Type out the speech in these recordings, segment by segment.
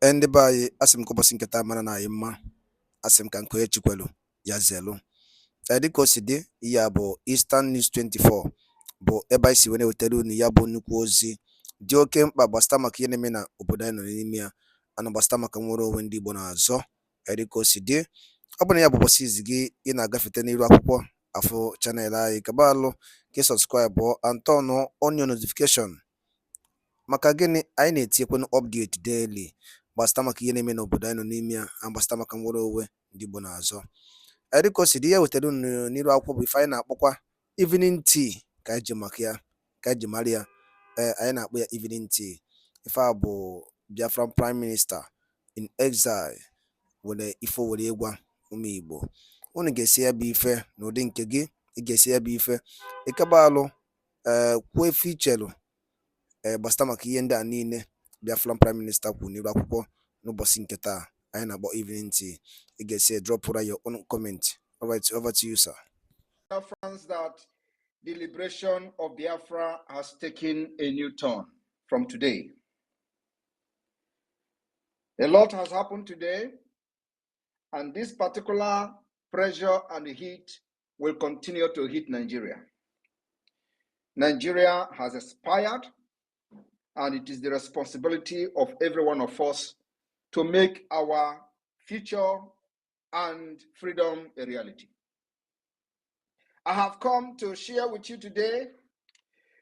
Ende by asim ko bosin keta mana na yema asim kan ko echikwelu ya zelu. Dịka o si dị, ihe a bụ Eastern News 24 bụ ebe anyị si wee na-ewetara unu ya bụ nnukwu ozi dị oke mkpa gbasata maka ihe na-eme na obodo anyị nọ n'ime ya, ana gbasata maka nwere onwe ndị Igbo na-azọ. Dịka o si dị, ọ bụ na ya bụ ụbọchị izi gị ị na-agafete n'iru akwụkwọ afọ chanel anyị, kaba alụ ka sọbskraibụ and turn on your notification. Maka gịnị? Anyị na-etinyekwanụ update daily gbasata maka ihe na-eme n'obodo anyị nọ n'ime ya, na gbasata maka nwere onwe ndị Igbo na-azọ. Dịka o si dị, ya wetara unu n'iru akwụkwọ bụ ife anyị na-akpọkwa evening tea ka anyị ji maka ya, ka anyị ji mara ya. Anyị na-akpọ ya evening tea. Ife a bụ Biafran Prime Minister in exile were ife were ịgwa ụmụ Igbo. Unu ga-esi ya bụ ife n'ụdị nke gị, ị ga-esi ya bụ ife ịkaba alụ kwuo efe ichelu gbasata maka ihe ndị a niile Biafran Prime Minister kwuru n'iru akwụkwọ n'ụbọchị nke taa anyị na-akpọ evening tea. You can say drop your own comment. All right, over to you, sir. Reference that the liberation of Biafra has taken a new turn from today. A lot has happened today, and this particular pressure and heat will continue to hit Nigeria. Nigeria has expired, and it is the responsibility of every one of us to make our future and freedom a reality. I have come to share with you today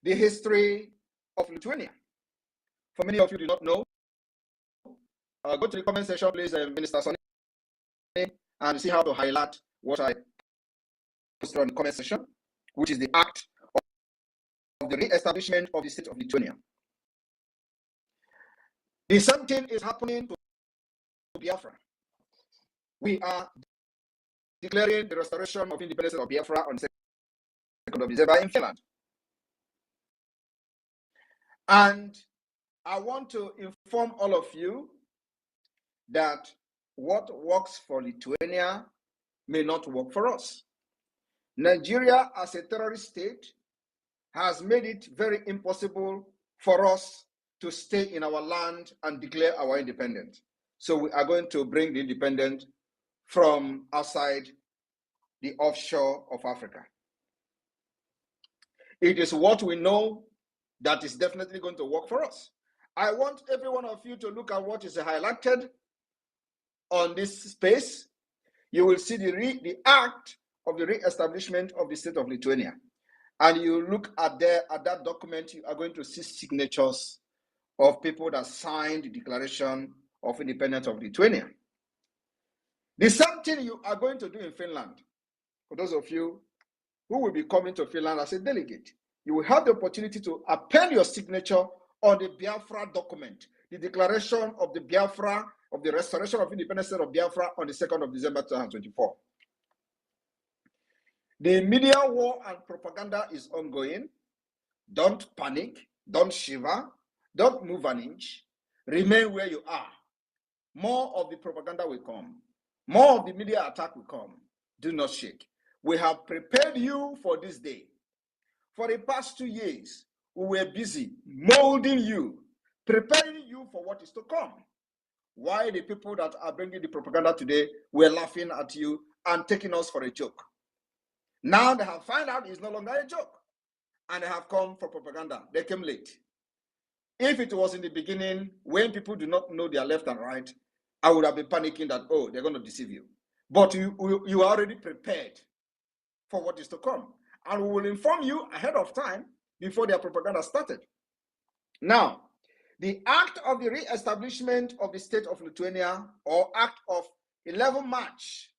the history of Lithuania. For many of you do not know, go to the comment section, please, Minister Sonny, and see how to highlight what I posted on the comment section, which is the act of the re-establishment of the state of Lithuania. The same thing is happening to Biafra. We are declaring the restoration of independence of Biafra on the 2nd of December in Finland. And I want to inform all of you that what works for Lithuania may not work for us. Nigeria, as a terrorist state, has made it very impossible for us to stay in our land and declare our independence. So we are going to bring the independence from outside the offshore of Africa. It is what we know that is definitely going to work for us. I want every one of you to look at what is highlighted on this space. You will see the act of the re-establishment of the state of Lithuania. And you look at that document, you are going to see signatures of people that signed the Declaration of Independence of Lithuania. The same thing you are going to do in Finland. For those of you who will be coming to Finland as a delegate, you will have the opportunity to append your signature on the Biafra document, the Declaration of the Biafra, of the Restoration of Independence of Biafra on the 2nd of December 2024. The media war and propaganda is ongoing. Don't panic, don't shiver, don't move an inch. Remain where you are. More of the propaganda will come. More of the media attack will come. Do not shake. We have prepared you for this day. For the past 2 years, we were busy molding you, preparing you for what is to come. Why the people that are bringing the propaganda today were laughing at you and taking us for a joke. Now they have found out it's no longer a joke, and they have come for propaganda. They came late. If it was in the beginning, when people do not know their left and right, I would have been panicking that, oh, they're going to deceive you. But you are already prepared for what is to come. And we will inform you ahead of time before their propaganda started. Now, the act of the re-establishment of the state of Lithuania, or act of 11 March,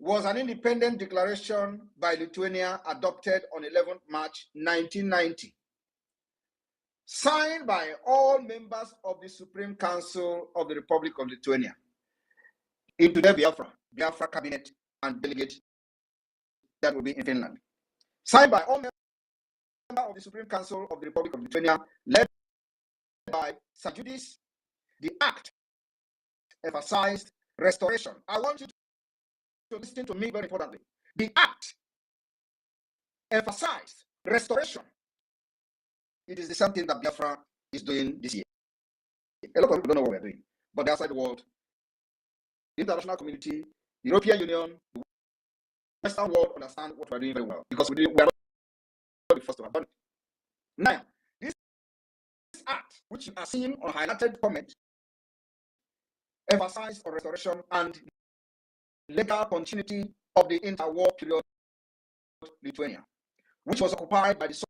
was an independent declaration by Lithuania adopted on 11 March 1990. Signed by all members of the Supreme Council of the Republic of Lithuania, into the Biafra cabinet and delegate that will be in Finland. Signed by all members of the Supreme Council of the Republic of Lithuania, led by Sajudis. The act emphasized restoration. I want you to listen to me very importantly. The act emphasized restoration. It is the same thing that Biafra is doing this year. A lot of people don't know what we're doing. But the outside world, the international community, the European Union, the Western world understand what we're doing very well because we are not the first to have done it. Now, this act, which you are seeing on highlighted comment, emphasized on restoration and legal continuity of the interwar period Lithuania, which was occupied by the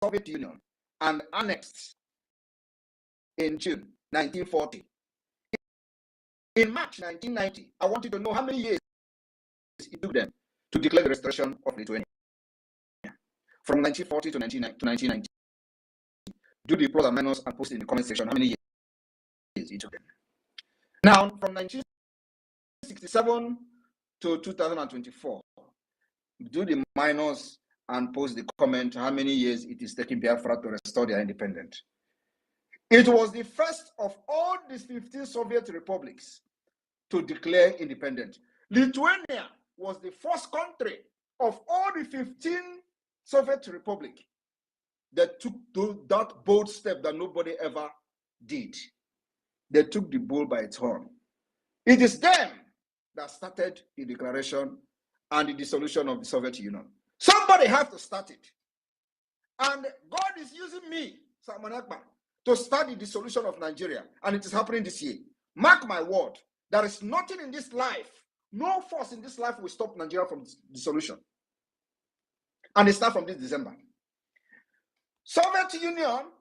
Soviet Union and annexed in June 1940. In March 1990, I wanted to know how many years it took them to declare the restoration of Lithuania. From 1940 to 1990. Do the plus and minus and post in the comment section how many years it took them. Now, from 1967 to 2024, do the minus and post the comment how many years it is taking Biafra to restore their independence. It was the first of all these 15 Soviet republics to declare independence. Lithuania was the first country of all the 15 Soviet republics that took that bold step that nobody ever did. They took the bull by its horn. It is them that started the declaration and the dissolution of the Soviet Union. Somebody has to start it. And God is using me, Salman Akbar, to start the dissolution of Nigeria. And it is happening this year. Mark my word, there is nothing in this life, no force in this life will stop Nigeria from dissolution. And it starts from this December. Soviet Union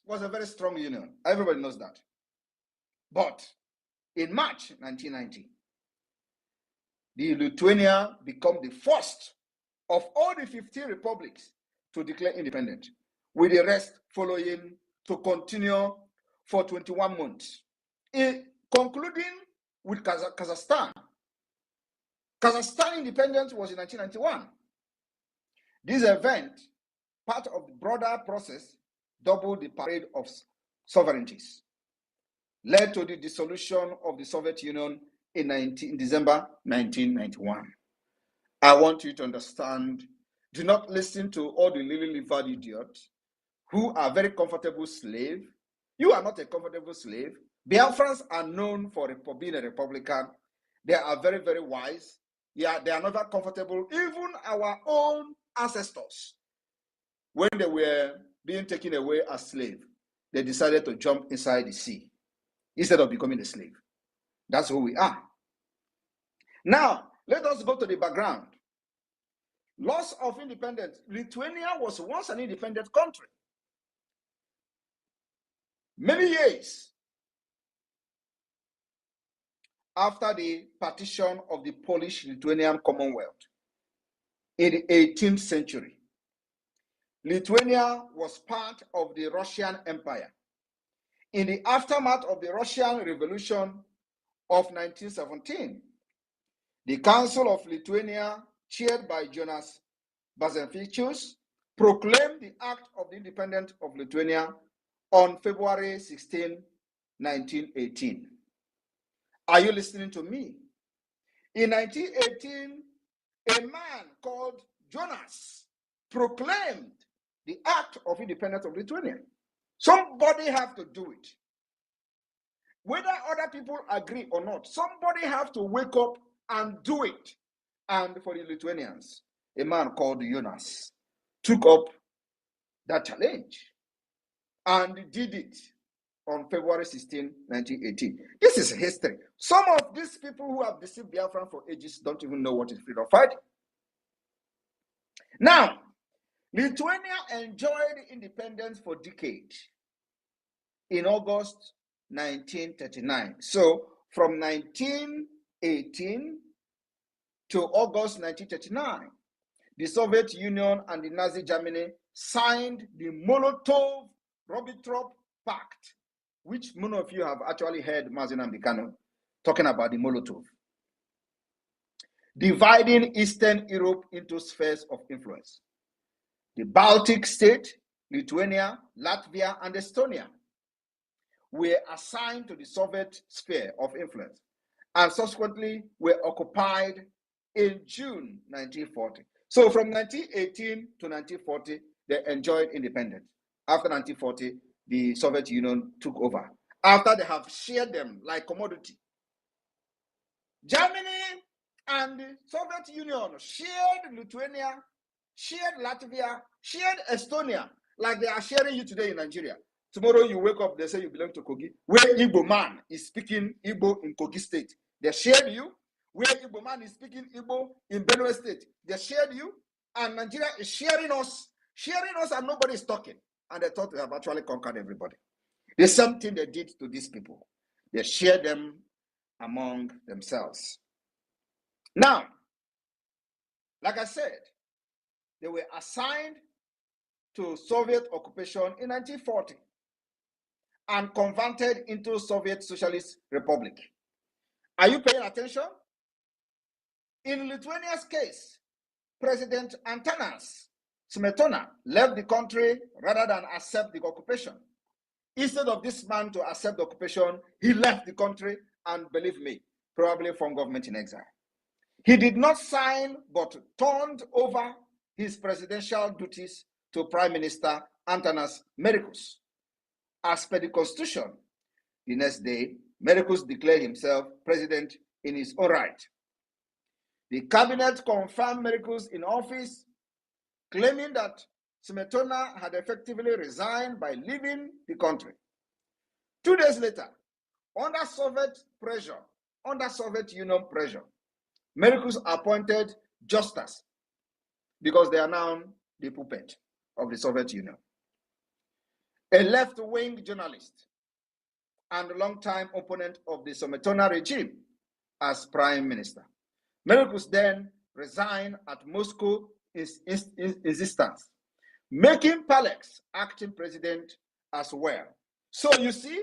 was a very strong union. Everybody knows that. But in March 1990, the Lithuania became the first of all the 15 republics to declare independence, with the rest following to continue for 21 months, concluding with Kazakhstan. Kazakhstan independence was in 1991. This event, part of the broader process, doubled the parade of sovereignties, led to the dissolution of the Soviet Union in December 1991. I want you to understand, do not listen to all the lily-livered idiots who are very comfortable slaves. You are not a comfortable slave. Biafrans are known for being a Republican. They are very, very wise. Yeah, they are not that comfortable. Even our own ancestors, when they were being taken away as slaves, they decided to jump inside the sea instead of becoming a slave. That's who we are. Now, let us go to the background. Loss of independence. Lithuania was once an independent country. Many years after the partition of the Polish-Lithuanian Commonwealth in the 18th century, Lithuania was part of the Russian Empire. In the aftermath of the Russian Revolution of 1917, the Council of Lithuania, chaired by Jonas Bazenfichus, proclaimed the Act of the Independence of Lithuania on February 16, 1918. Are you listening to me? In 1918, a man called Jonas proclaimed the Act of Independence of Lithuania. Somebody have to do it. Whether other people agree or not, somebody have to wake up and do it. And for the Lithuanians, a man called Jonas took up that challenge and did it on February 16, 1918. This is history. Some of these people who have deceived Biafran for ages don't even know what is freedom fighting. Now, Lithuania enjoyed independence for decades in August 1939. So from 1918 to August 1939, the Soviet Union and the Nazi Germany signed the Molotov-Ribbentrop Pact, which many of you have actually heard Mazen Ambikano talking about the Molotov, dividing Eastern Europe into spheres of influence. The Baltic states, Lithuania, Latvia, and Estonia were assigned to the Soviet sphere of influence and subsequently were occupied in June 1940. So from 1918 to 1940, they enjoyed independence. After 1940, the Soviet Union took over, after they have shared them like commodity. Germany and the Soviet Union shared Lithuania, shared Latvia, shared Estonia, like they are sharing you today in Nigeria. Tomorrow you wake up, they say you belong to Kogi. Where Igbo man is speaking Igbo in Kogi state, they shared you. Where Igbo man is speaking Igbo in Benue state, they shared you. And Nigeria is sharing us, and nobody is talking. And they thought they have actually conquered everybody. The same thing they did to these people. They shared them among themselves. Now, like I said, they were assigned to Soviet occupation in 1940 and converted into Soviet Socialist Republic. Are you paying attention? In Lithuania's case, President Antanas Smetona left the country rather than accept the occupation. Instead of this man to accept the occupation, he left the country and, believe me, probably from government in exile. He did not sign, but turned over his presidential duties to Prime Minister Antanas Mericus. As per the Constitution, the next day, Mericus declared himself president in his own right. The cabinet confirmed Mericus in office, claiming that Smetona had effectively resigned by leaving the country. 2 days later, under Soviet Union pressure, Mericus appointed Justas, because they are now the puppet of the Soviet Union, a left-wing journalist and longtime opponent of the Smetona regime, as prime minister. Mericus then resigned at Moscow insistence, making Palex acting president as well. So you see,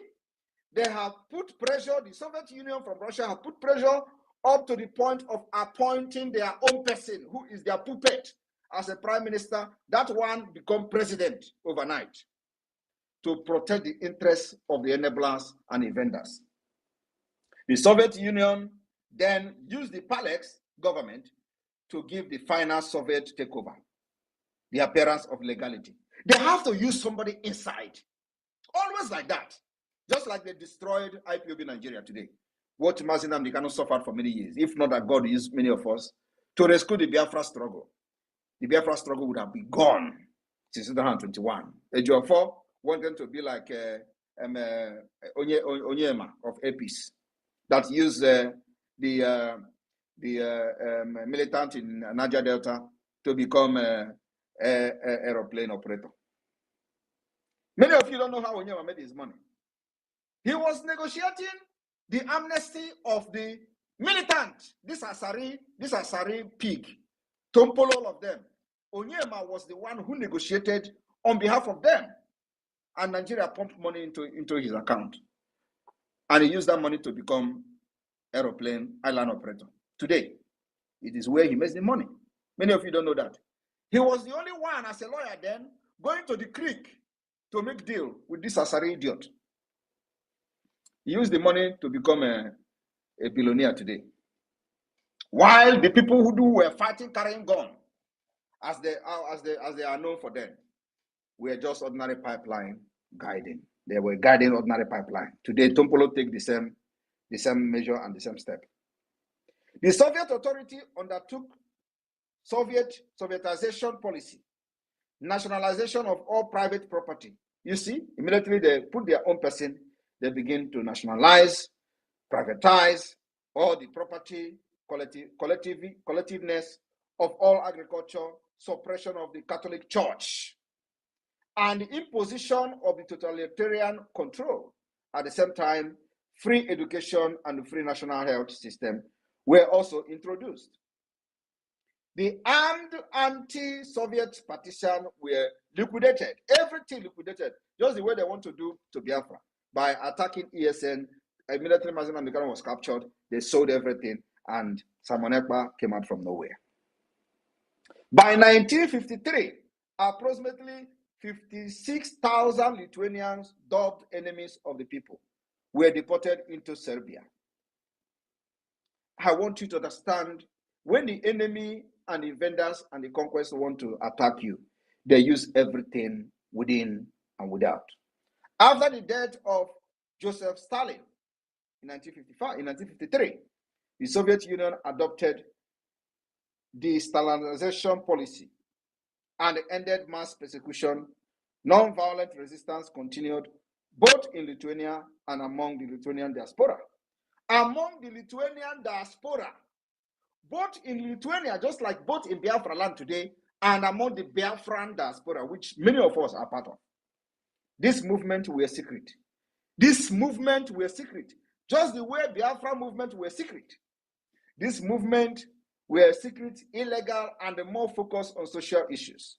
they have put pressure, the Soviet Union from Russia have put pressure up to the point of appointing their own person, who is their puppet, as a prime minister. That one become president overnight to protect the interests of the enablers and the vendors. The Soviet Union then used the Palex government to give the final Soviet takeover the appearance of legality. They have to use somebody inside, always like that. Just like they destroyed IPOB Nigeria today. What Mazinam Dikano suffered for many years, if not that God used many of us to rescue the Biafra struggle. The Biafra struggle would have been gone since 2021. Ejiofor wanted to be like Onyema of APIS that used the militant in Niger Delta to become an aeroplane operator. Many of you don't know how Onyema made his money. He was negotiating the amnesty of the militant, this Asari pig, Tompolo, all of them. Onyema was the one who negotiated on behalf of them. And Nigeria pumped money into his account. And he used that money to become aeroplane island operator. Today, it is where he makes the money. Many of you don't know that. He was the only one, as a lawyer then, going to the creek to make deal with this Asari idiot. He used the money to become a billionaire today. While the people who were fighting, carrying gun, as they are known for them, were just ordinary pipeline guiding. They were guiding ordinary pipeline. Today, Tompolo take the same measure and the same step. The Soviet authority undertook Sovietization policy, nationalization of all private property. You see, immediately they put their own person, they begin to nationalize, privatize all the property, collectiveness of all agriculture, suppression of the Catholic Church, and the imposition of the totalitarian control. At the same time, free education and free national health system were also introduced. The armed anti-Soviet partisan were liquidated, everything liquidated, just the way they want to do to Biafra. By attacking ESN, immediately Mazin Amikano was captured, they sold everything, and Simon Ekpa came out from nowhere. By 1953, approximately 56,000 Lithuanians, dubbed enemies of the people, were deported into Serbia. I want you to understand, when the enemy and the vendors and the conquest want to attack you, they use everything within and without. After the death of Joseph Stalin in 1953, the Soviet Union adopted the Stalinization policy and ended mass persecution. Non-violent resistance continued both in Lithuania and among the Lithuanian diaspora. Among the Lithuanian diaspora, both in Lithuania, just like both in Biafra land today, and among the Biafran diaspora, which many of us are part of. This movement were secret. This movement were secret, just the way Biafra movement were secret. This movement were secret, illegal, and more focused on social issues,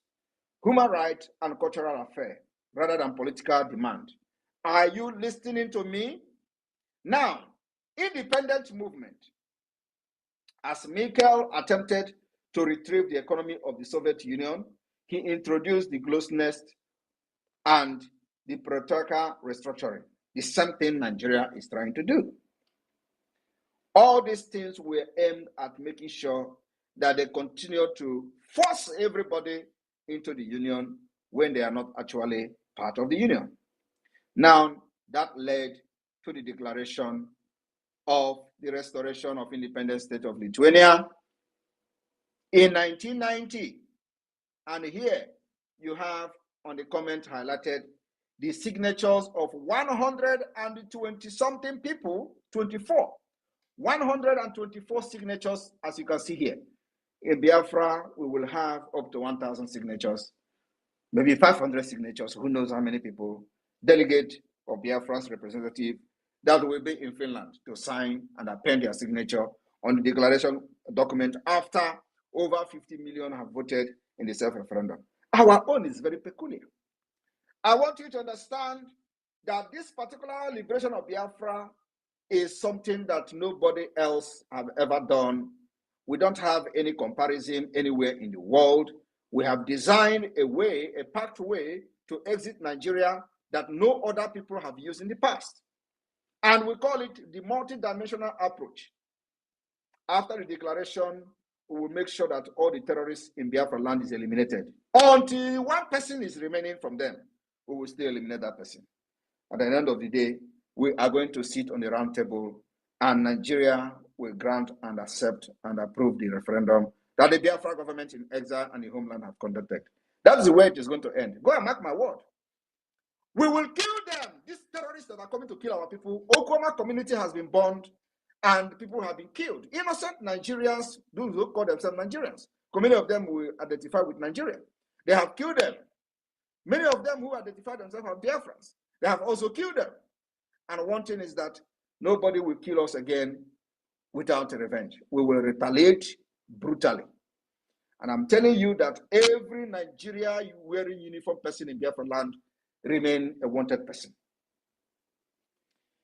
human rights, and cultural affairs, rather than political demand. Are you listening to me? Now, independent movement. As Mikhail attempted to retrieve the economy of the Soviet Union, he introduced the glasnost and the perestroika restructuring, the same thing Nigeria is trying to do. All these things were aimed at making sure that they continue to force everybody into the union when they are not actually part of the union. Now, that led to the declaration of the restoration of independent state of Lithuania in 1990. And here you have on the comment highlighted the signatures of 120 something people, 124 signatures, as you can see here. In Biafra, we will have up to 1,000 signatures, maybe 500 signatures, who knows how many people, delegate of Biafra's representative that will be in Finland to sign and append their signature on the declaration document after over 50 million have voted in the self-referendum. Our own is very peculiar. I want you to understand that this particular liberation of Biafra is something that nobody else have ever done. We don't have any comparison anywhere in the world. We have designed a way, a pathway to exit Nigeria that no other people have used in the past. And we call it the multidimensional approach. After the declaration, we will make sure that all the terrorists in Biafra land is eliminated. Until one person is remaining from them, we will still eliminate that person. At the end of the day, we are going to sit on the round table and Nigeria will grant and accept and approve the referendum that the Biafra government in exile and the homeland have conducted. That's the way it is going to end. Go and mark my word. We will kill them. These terrorists that are coming to kill our people. Okoma community has been burned and people have been killed. Innocent Nigerians do call themselves Nigerians. Many of them will identify with Nigeria. They have killed them. Many of them who identify themselves as Biafrans, they have also killed them. And one thing is that nobody will kill us again without revenge. We will retaliate brutally. And I'm telling you that every Nigeria wearing uniform person in Biafra land remain a wanted person.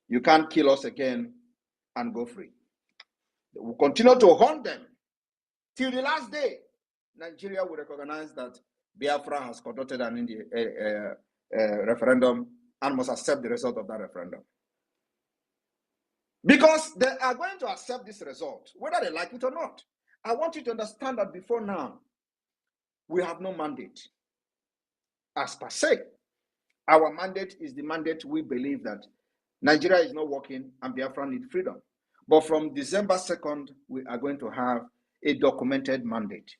You can't kill us again and go free. We'll continue to hunt them till the last day. Nigeria will recognize that Biafra has conducted an referendum and must accept the result of that referendum. Because they are going to accept this result, whether they like it or not. I want you to understand that before now, we have no mandate. As per se, our mandate is the mandate we believe that Nigeria is not working and Biafra needs freedom. But from December 2nd, we are going to have a documented mandate.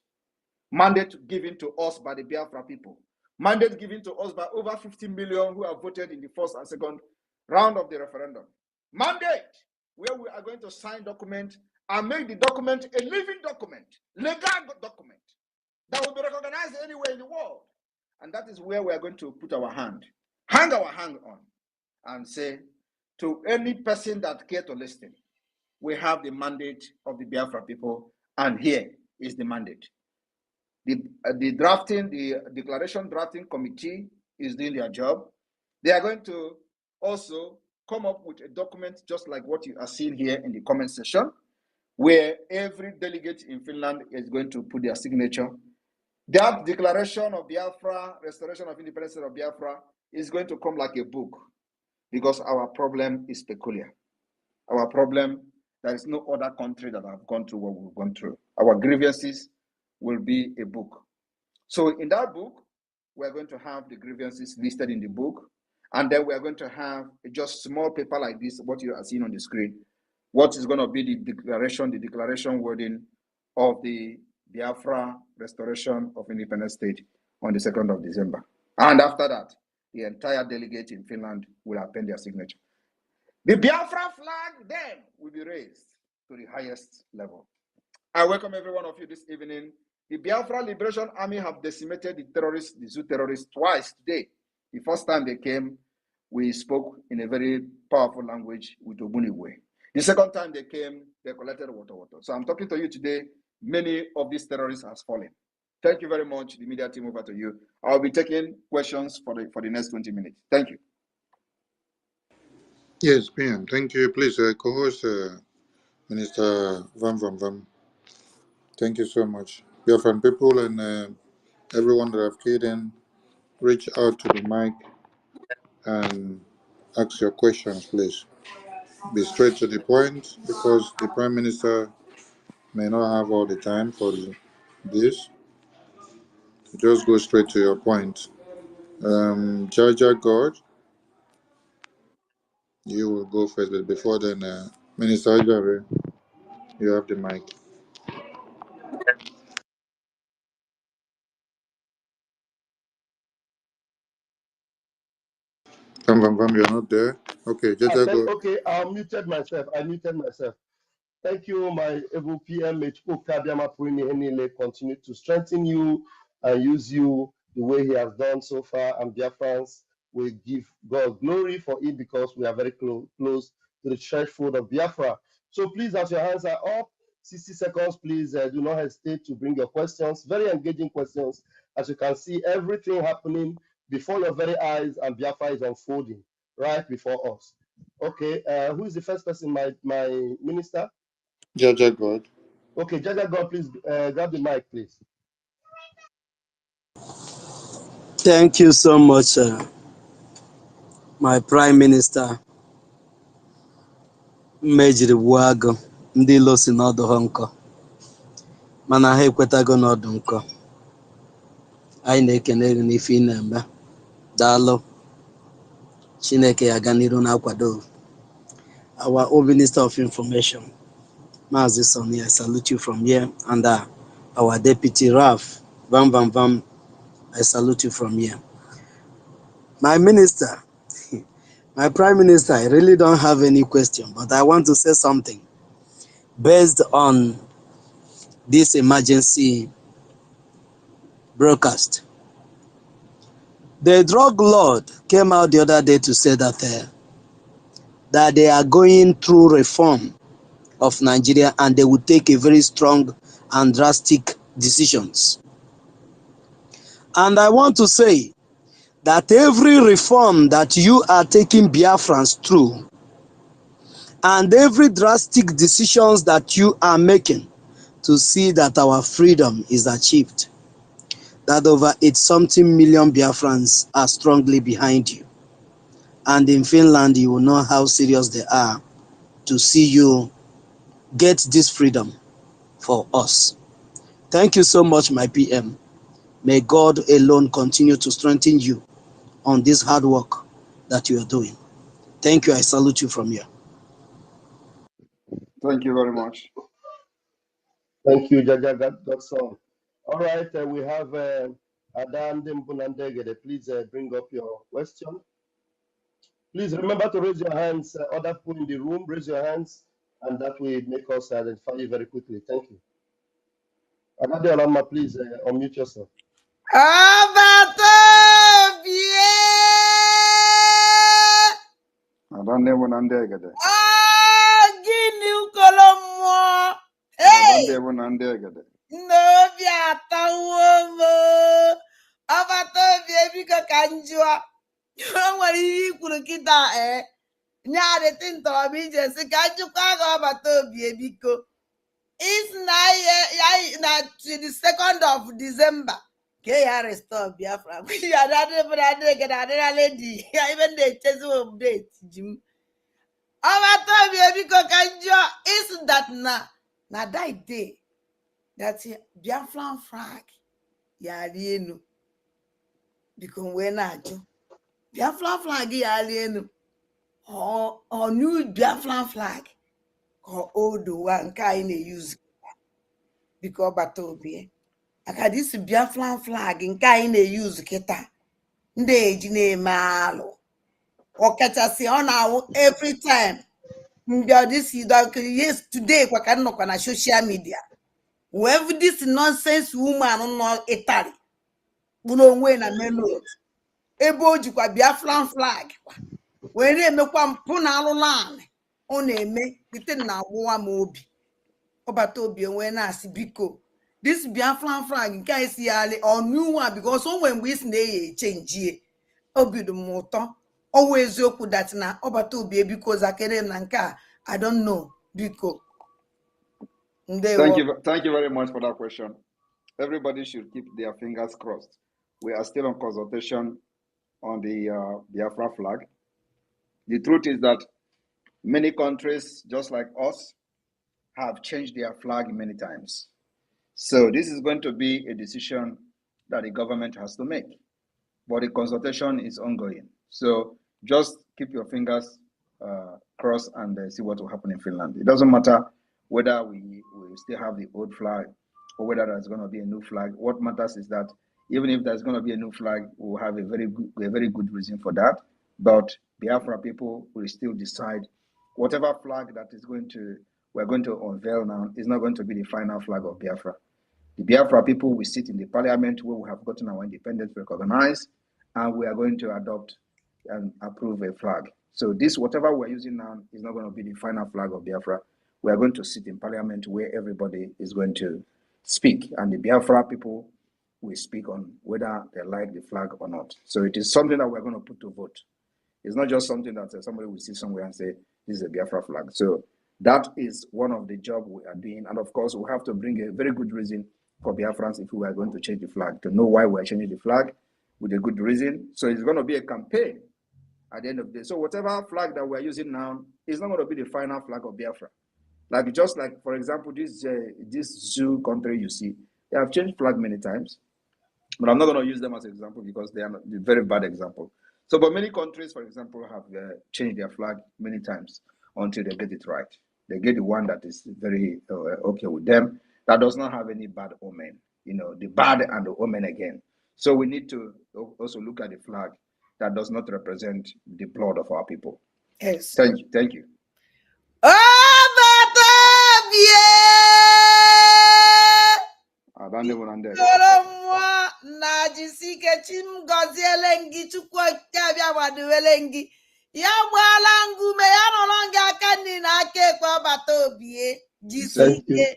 Mandate given to us by the Biafra people. Mandate given to us by over 50 million who have voted in the first and second round of the referendum. Mandate where we are going to sign document and make the document a living document, legal document that will be recognized anywhere in the world. And that is where we are going to put our hand, hang our hand on, and say to any person that cares to listen, we have the mandate of the Biafra people, and here is the mandate. The declaration drafting committee is doing their job. They are going to also come up with a document just like what you are seeing here in the comment section, where every delegate in Finland is going to put their signature. That declaration of Biafra, restoration of independence of Biafra, is going to come like a book, because our problem is peculiar. Our problem, there is no other country that have gone through what we've gone through. Our grievances will be a book. So in that book, we're going to have the grievances listed in the book, And then we are going to have just small paper like this, what you are seeing on the screen. What is going to be the declaration wording of the Biafra restoration of independent state on the 2nd of December. And after that, the entire delegate in Finland will append their signature. The Biafra flag then will be raised to the highest level. I welcome every one of you this evening. The Biafra Liberation Army have decimated the Zoo terrorists twice today. The first time they came, we spoke in a very powerful language with Ogbunigwe. The second time they came, they collected water. So I'm talking to you today. Many of these terrorists have fallen. Thank you very much. The media team, over to you. I'll be taking questions for the next 20 minutes. Thank you. Yes, PM. Thank you. Please, co-host Minister Vam. Thank you so much. Biafran people and everyone that have keyed in, reach out to the mic and ask your questions, please. Be straight to the point because the Prime Minister may not have all the time for this. Just go straight to your point. Jaja God, you will go first, but before then, Minister Ajare, you have the mic. Vam, you're not there. Okay, Jaja God. Okay, I muted myself. Thank you, my able PM. Continue to strengthen you and use you the way he has done so far. And Biafrans will give God glory for it because we are very close to the threshold of Biafra. So please, as your hands are up, 60 seconds, please do not hesitate to bring your questions. Very engaging questions. As you can see, everything happening before your very eyes, and Biafra is unfolding right before us. Okay, who is the first person? My minister? Jaja God. Okay, Jaja God, please grab the mic, please. Thank you so much, my Prime Minister. Mmejiri Buago, ndị ilo si n'ọdụ ha nkọ, mana ha ekwetago n'ọdụ nkọ. Anyị na-ekene gị n'ife ị na-eme. Daalụ. Chineke ya ga n'iru na-akwado. Our own Minister of Information, Maazị Sonny, I salute you from here, and our Deputy Raf, Vam, I salute you from here. My Minister, my Prime Minister, I really don't have any question, but I want to say something based on this emergency broadcast. The drug lord came out the other day to say that they are going through reform of Nigeria and they will take a very strong and drastic decisions. And I want to say that every reform that you are taking Biafrans through and every drastic decisions that you are making to see that our freedom is achieved, that over 8-something million Biafrans are strongly behind you. And in Finland, you will know how serious they are to see you get this freedom for us. Thank you so much, my PM. May God alone continue to strengthen you on this hard work that you are doing. Thank you. I salute you from here. Thank you very much. Thank you, Jaja Godson. All right, we have Adam Dimbunandegede. Please bring up your question. Please remember to raise your hands. Other people in the room, raise your hands, and that will make us identify you very quickly. Thank you. Another Alama, please unmute yourself. Gịnị ukolo mmụọ? Hey! N'obi atawo m. Ọbata obi ebiko ka njụọ. O nwere ihe i kwuru kịta nyarịtị ntọrọ m ije sị ka njụkwa gị ọbata obi ebiko. Is na to the 2nd of December. Ke ya restore Biafra. Ya na lady. Even they chase update Jim. Isn't that na that day that Biafran flag yarienu because we na-ajụ Biafra flag ya alienu. Or new Biafra flag. Or old one kind they use. Because Batobie. Aka this Biafra flag in kind they use kita. Ndị eji na-eme alụ ọkachasị ọ na-awụ every time mgbe this yes today kwa ka nnọkwa na social media wherever this nonsense woman nọ Italy bụrụ onwe na melo ebe o jikwa Biafran flag wee na-emekwa mpụ na alụla anị ọ na-eme dite na agbụwa m obi ọbata obi enwe na-asị biko this Biafran flag nke anyị si ya alị ọ new one because o nwere mgbe isi na-eyi echenjie obi dị m ụtọ ọwụ eziokwu dat na ọbata obi biko zakere m na nke a I don't know biko. Thank you very much for that question. Everybody should keep their fingers crossed. We are still on consultation on the Biafra flag. The truth is that many countries, just like us, have changed their flag many times. So this is going to be a decision that the government has to make. But the consultation is ongoing. So just keep your fingers crossed and see what will happen in Finland. It doesn't matter whether we still have the old flag or whether there's going to be a new flag. What matters is that even if there's going to be a new flag, we'll have a very good reason for that. But Biafra people will still decide whatever flag that we're going to unveil now is not going to be the final flag of Biafra. The Biafra people will sit in the parliament where we have gotten our independence recognized, and we are going to adopt and approve a flag. So this, whatever we're using now, is not going to be the final flag of Biafra. We are going to sit in parliament where everybody is going to speak, and the Biafra people will speak on whether they like the flag or not. So it is something that we're going to put to vote. It's not just something that somebody will see somewhere and say, this is a Biafra flag. So that is one of the jobs we are doing. And of course, we have to bring a very good reason for Biafrans if we are going to change the flag, to know why we're changing the flag with a good reason. So it's going to be a campaign at the end of the day. So whatever flag that we're using now is not going to be the final flag of Biafra. Just like, for example, this zoo country you see, they have changed flag many times. But I'm not going to use them as an example because they are a very bad example. So, but many countries, for example, have changed their flag many times until they get it right. They get the one that is very okay with them, that does not have any bad omen, the bad and the omen again. So we need to also look at the flag that does not represent the blood of our people. Yes. Thank you. Na jisike chim goziele ngi chukwu bịa gbaduwele ngi ya gbala ngume ya nọrọ ngi aka nri na aka ekwe ọbata obie jisike.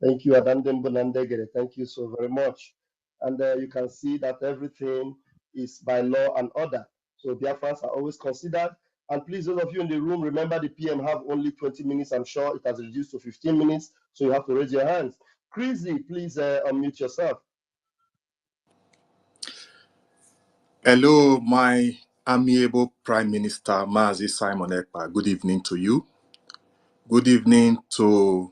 Thank you, Adandem Bonandegere. Thank you so very much. And you can see that everything is by law and order. So Biafrans are always considered. And please, those of you in the room, remember the PM have only 20 minutes. I'm sure it has reduced to 15 minutes. So you have to raise your hands. Chrissy, please unmute yourself. Hello, my amiable Prime Minister, Mazi Simon Ekpa. Good evening to you. Good evening to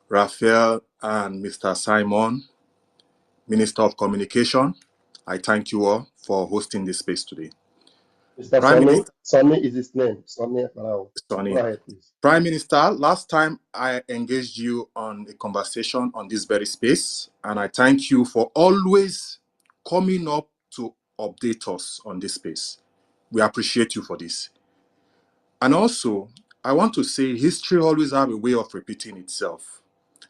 Raphael and Mr. Simon, Minister of Communication. I thank you all for hosting this space today. Mr. Sonny is his name. Sonny. Go ahead, please. Prime Minister, last time I engaged you on a conversation on this very space, and I thank you for always coming up to update us on this space. We appreciate you for this. And also, I want to say history always have a way of repeating itself.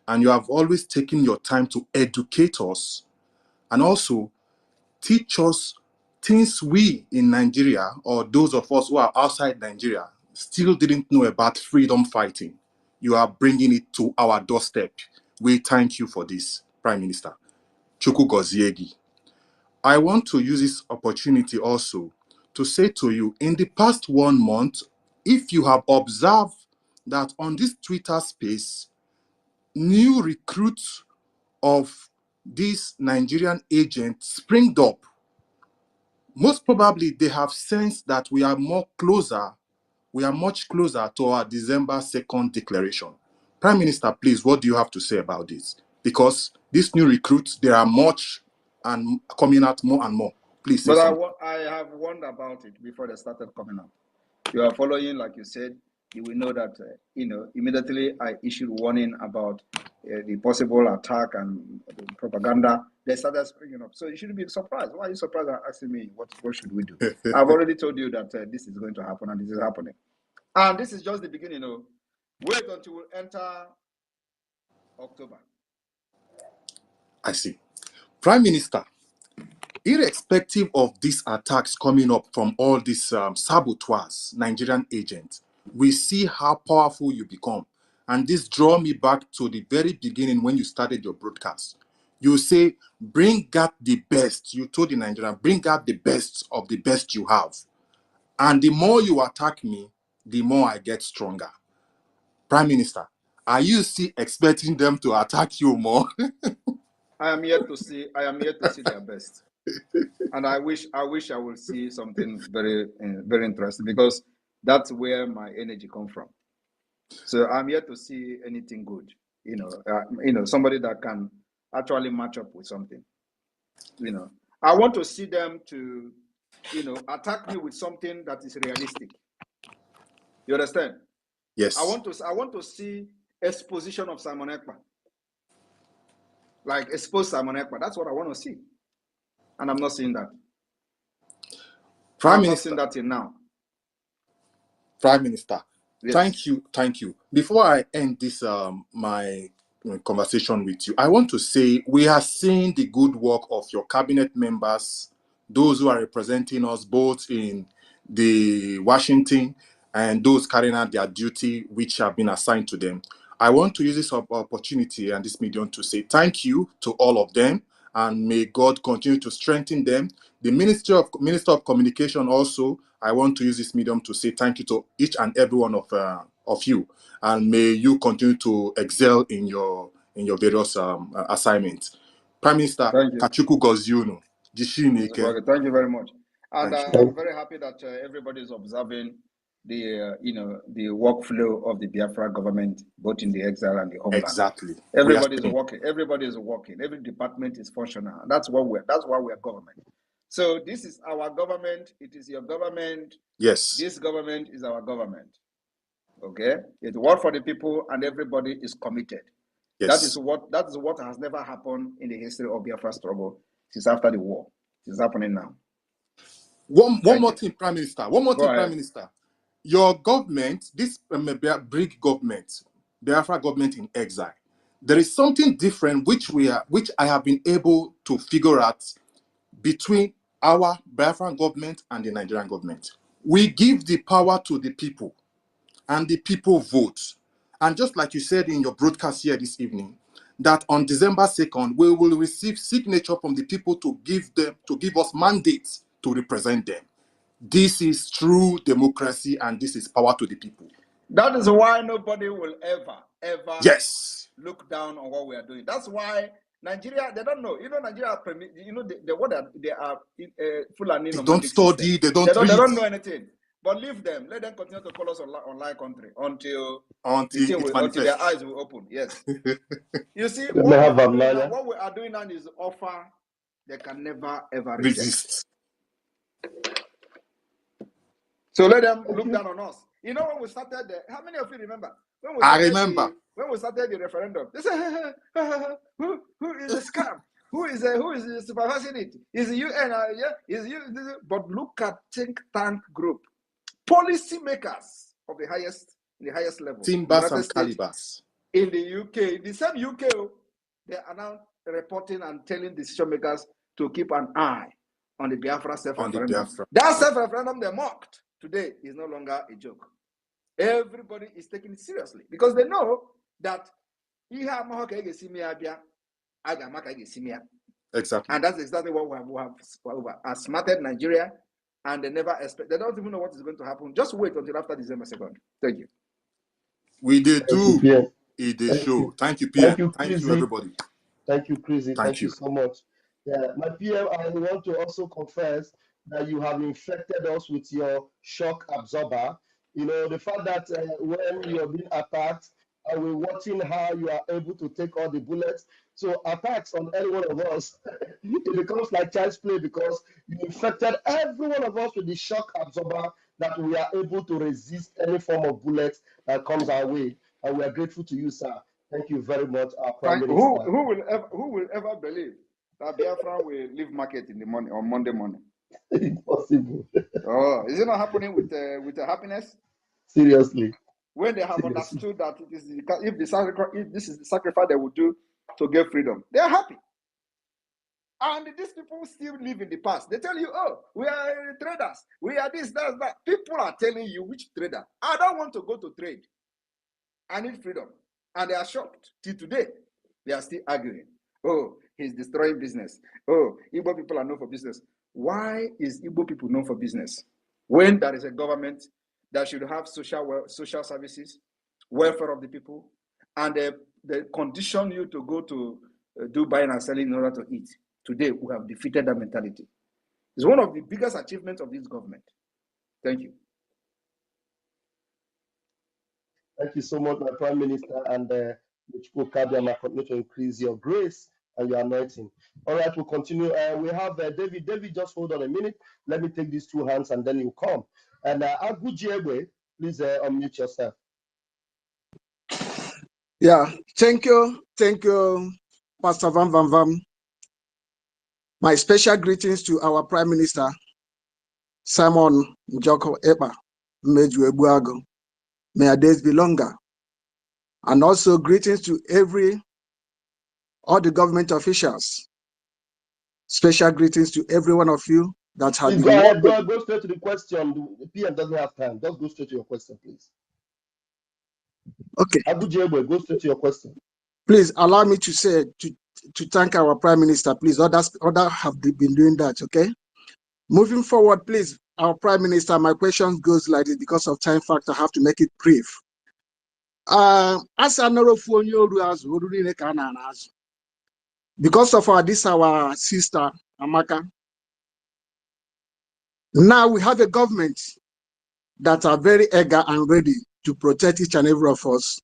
And you have always taken your time to educate us and also teach us things we in Nigeria, or those of us who are outside Nigeria, still didn't know about freedom fighting. You are bringing it to our doorstep. We thank you for this, Prime Minister. Chukwu Goziegi. I want to use this opportunity also to say to you, in the past 1 month, if you have observed that on this Twitter space, new recruits of these Nigerian agents springed up, most probably they have sensed that we are much closer to our December 2nd declaration. Prime Minister, please, what do you have to say about this? Because these new recruits, there are much and coming out more and more. Please say But something. I have warned about it before they started coming up. You are following, like you said, you will know that, immediately I issued warning about the possible attack and the propaganda. They started springing up. So you shouldn't be surprised. Why are you surprised and asking me what should we do? I've already told you that this is going to happen and this is happening. And this is just the beginning. Wait until we enter October. I see. Prime Minister, irrespective of these attacks coming up from all these saboteurs, Nigerian agents, we see how powerful you become. And this draw me back to the very beginning when you started your broadcast. You say, bring out the best. You told the Nigerian, bring out the best of the best you have. And the more you attack me, the more I get stronger. Prime Minister, are you still expecting them to attack you more? I am yet to see their best. And I wish I will see something very, very interesting, because that's where my energy comes from. So I'm yet to see anything good. Somebody that can actually match up with something. I want to see them to, attack me with something that is realistic. You understand? Yes. I want to see exposition of Simon Ekpa. Like expose Simon Ekpa. That's what I want to see. And I'm not seeing that. Prime I'm Minister, not seeing that till now. Prime Minister, Yes. Thank you. Before I end this my conversation with you, I want to say we are seeing the good work of your cabinet members, those who are representing us both in the Washington and those carrying out their duty which have been assigned to them. I want to use this opportunity and this medium to say thank you to all of them, and may God continue to strengthen them. The Minister of Communication also, I want to use this medium to say thank you to each and every one of you, and may you continue to excel in your various assignments. Prime Minister, Thank you. Kachuku Goziunu, Jishinike. Okay, thank you very much. And Thank you. I'm very happy that everybody is observing the the workflow of the Biafra government, both in the exile and the homeland. Exactly. Everybody is working. Everybody is working. Every department is functional. That's why we're government. So this is our government. It is your government. Yes. This government is our government. Okay. It's work for the people, and everybody is committed. Yes. That is what has never happened in the history of Biafra struggle since after the war. It's happening now. One more thing, Prime Minister. Prime Minister. Your government, this big government, Biafra government in exile, there is something different which I have been able to figure out between our Biafran government and the Nigerian government. We give the power to the people, and the people vote. And just like you said in your broadcast here this evening, that on December 2nd, we will receive signature from the people to give us mandates to represent them. This is true democracy, and this is power to the people. That is why nobody will ever look down on what we are doing. That's why Nigeria, they don't know. Nigeria, they are Fulani. They don't study, they don't read. They don't know anything. But leave them. Let them continue to call us online country until their eyes will open. Yes. You see, what we are doing now is offer they can never ever resist. So let them look down on us. When we started how many of you remember? When we started the referendum, they said, who is a scam? Who is supervising it? Is the UN? Is you? But look at think tank group, policy makers of the highest level. Timbers and calibers. In the UK, the same UK, they are now reporting and telling decision makers to keep an eye on the Biafra self-referendum. That self-referendum they mocked today is no longer a joke. Everybody is taking it seriously because they know that exactly. And that's exactly what we have smarted Nigeria, and they never expect. They don't even know what is going to happen. Just wait until after December 2nd. Thank you. We did do it. They show. Thank you, Pierre. Thank you, everybody. Thank you, Chrissy. Thank you So much. Yeah, my PM, I want to also confess that you have infected us with your shock absorber. The fact that when you're being attacked, and we're watching how you are able to take all the bullets. So attacks on any one of us, it becomes like child's play because you infected every one of us with the shock absorber that we are able to resist any form of bullet that comes our way. And we are grateful to you, sir. Thank you very much, our Prime Minister. Who will ever believe that Biafra will leave market in the morning on Monday morning? Impossible. Oh, is it not happening with the happiness? Seriously. When they have understood that it is if this is the sacrifice they will do to get freedom, they are happy. And these people still live in the past. They tell you, oh, we are traders, we are this, that, that. People are telling you, which trader? I don't want to go to trade. I need freedom. And they are shocked. Till today, they are still arguing. Oh, he's destroying business. Oh, Igbo people are known for business. Why is Igbo people known for business? When there is a government that should have social services, welfare of the people, and they condition you to go to do buying and selling in order to eat. Today, we have defeated that mentality. It's one of the biggest achievements of this government. Thank you. Thank you so much, my Prime Minister, and continue to increase your grace and your anointing. All right, we'll continue. We have David. David, just hold on a minute. Let me take these two hands and then you come. And Agujiegbe, please unmute yourself. Yeah, thank you, Pastor Van Van Van. My special greetings to our Prime Minister, Simon Njoko Ekpa Meju Ebuago. May our days be longer. And also greetings to all the government officials. Special greetings to every one of you that have been. Go ahead, go straight to the question. The PM doesn't have time. Just go straight to your question, please. Okay. Abujiegbe, go straight to your question. Please allow me to say to thank our Prime Minister. Please, others have been doing that. Okay. Moving forward, please, our Prime Minister. My question goes like this because of time factor. I have to make it brief. As because of our sister Amaka. Now we have a government that are very eager and ready to protect each and every of us.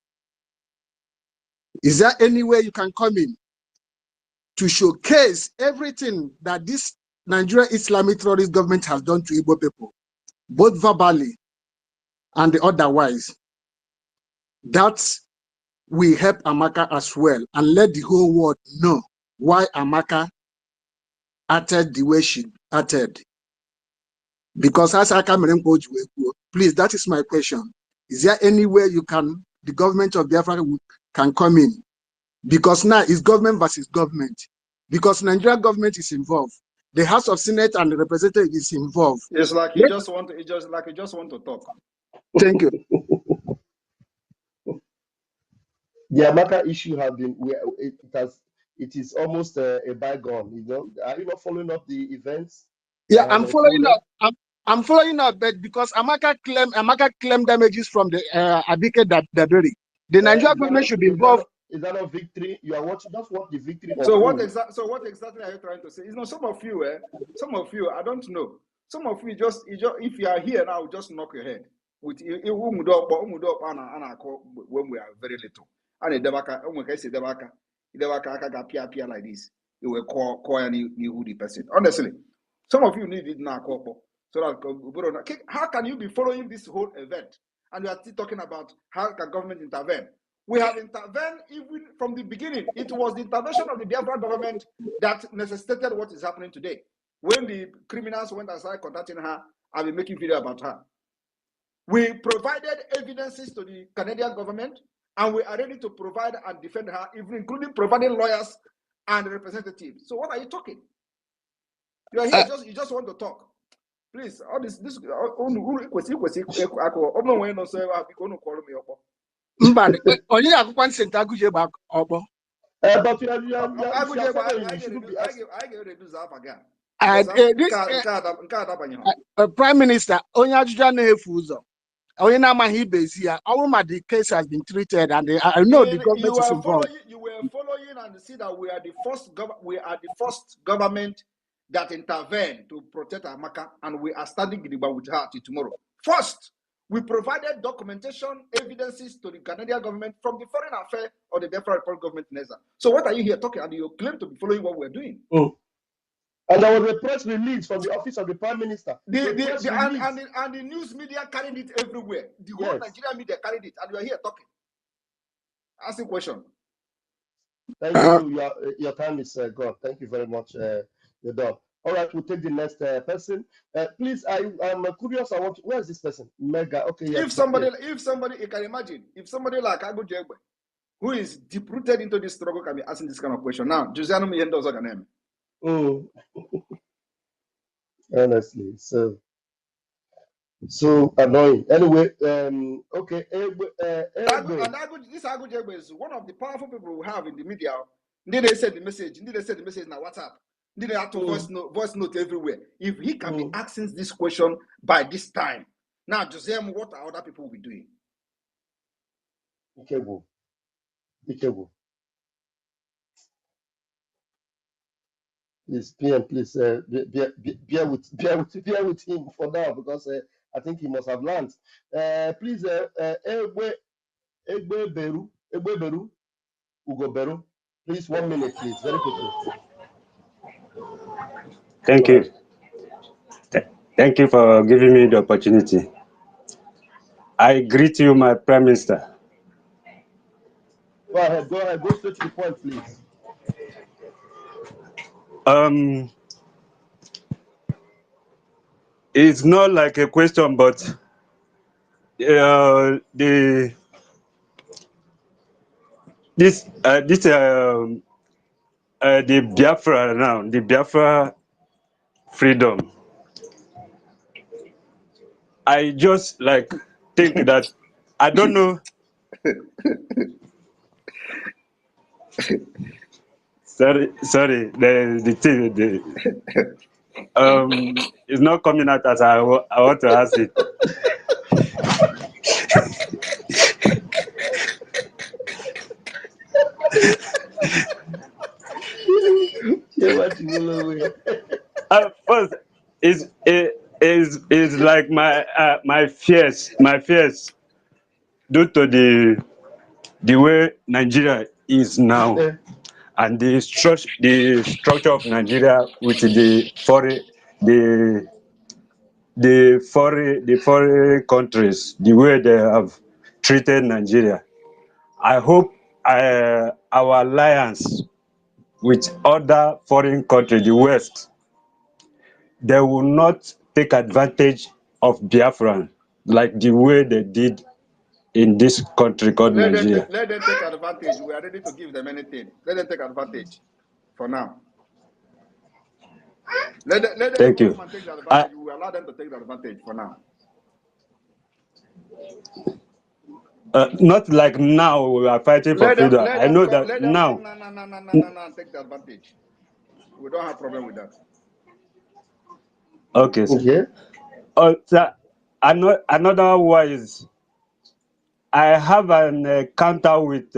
Is there any way you can come in to showcase everything that this Nigeria Islamic terrorist government has done to Igbo people, both verbally and otherwise? That will help Amaka as well and let the whole world know why Amaka acted the way she acted. Because as I come in, please, that is my question. Is there any way the government of Biafra can come in? Because now it's government versus government. Because Nigeria government is involved. The House of Senate and the representative is involved. It's like you just want to talk. Thank you. The Amaka issue has been it is almost a bygone. You know, are you not following up the events? Yeah, I'm following up. I'm following up, but because Amaka claimed damages from the Abike Daberi. The Nigerian government should be involved. Is that a victory? You are watching. That's what the victory. So what exactly are you trying to say? You know, some of you, I don't know. Some of you just if you are here now, just knock your head with when we are very little. And the like this, you will call any the person. Honestly, some of you need it now. So that how can you be following this whole event and you are still talking about how can government intervene? We have intervened even from the beginning. It was the intervention of the Biafra government that necessitated what is happening today. When the criminals went aside contacting her, I've been making video about her. We provided evidences to the Canadian government, and we are ready to provide and defend her, even including providing lawyers and representatives. So what are you talking? You are here, you just want to talk. Please, all this But only I can send Aguje back. But Prime Minister, only Ajuja only now my the case has been treated, and I know the government is involved. You were following and see that we are the first government that intervened to protect Amaka, and we are standing with her till tomorrow. First, We provided documentation, evidences to the Canadian government from the Foreign Affairs or the Biafra Republic government in Neza. So what are you here talking? And you claim to be following what we're doing. And there was a press release from the office of the Prime Minister. And the news media carried it everywhere. The whole Nigerian media carried it, and you are here talking. Ask a question. Thank you. Your time is gone. Thank you very much. You're done. All right, we'll take the next person. Please, I'm curious. Where is this person? Mega. Okay. If somebody, you can imagine, if somebody like Agu Jegbe, who is deep-rooted into this struggle, can be asking this kind of question. Now, Josiano Miyendo Zoganem. Honestly, so annoying. Anyway, okay. This Agu Jegbe is one of the powerful people we have in the media. Did they send the message? Did they send the message in WhatsApp? Did they have to voice note everywhere? If he can be asking this question by this time, now Josiam, what are other people will be doing? Ikebo. Please, PM, please bear with him for now, because I think he must have learned. Please, Egbe Beru, Ugo Beru. Please, 1 minute, please, very quickly. Thank you. Thank you for giving me the opportunity. I greet you, my Prime Minister. Go ahead, go straight to the point, please. It's not like a question, but the Biafra now, the Biafra freedom. I just think that I don't know. Sorry. The thing. It's not coming out as I want to ask it. First, is like my fears due to the way Nigeria is now, and the structure of Nigeria with the foreign countries, the way they have treated Nigeria. I hope our alliance with other foreign countries, the West, they will not take advantage of Biafran like the way they did in this country called Nigeria. Let them take advantage. We are ready to give them anything. Let them take advantage for now. Let them Thank you. take the advantage. We allow them to take the advantage for now. Not like now we are fighting for freedom. I know that now. No, take the advantage. We don't have problem with that. Okay, sir. Okay. Another one is I have an encounter with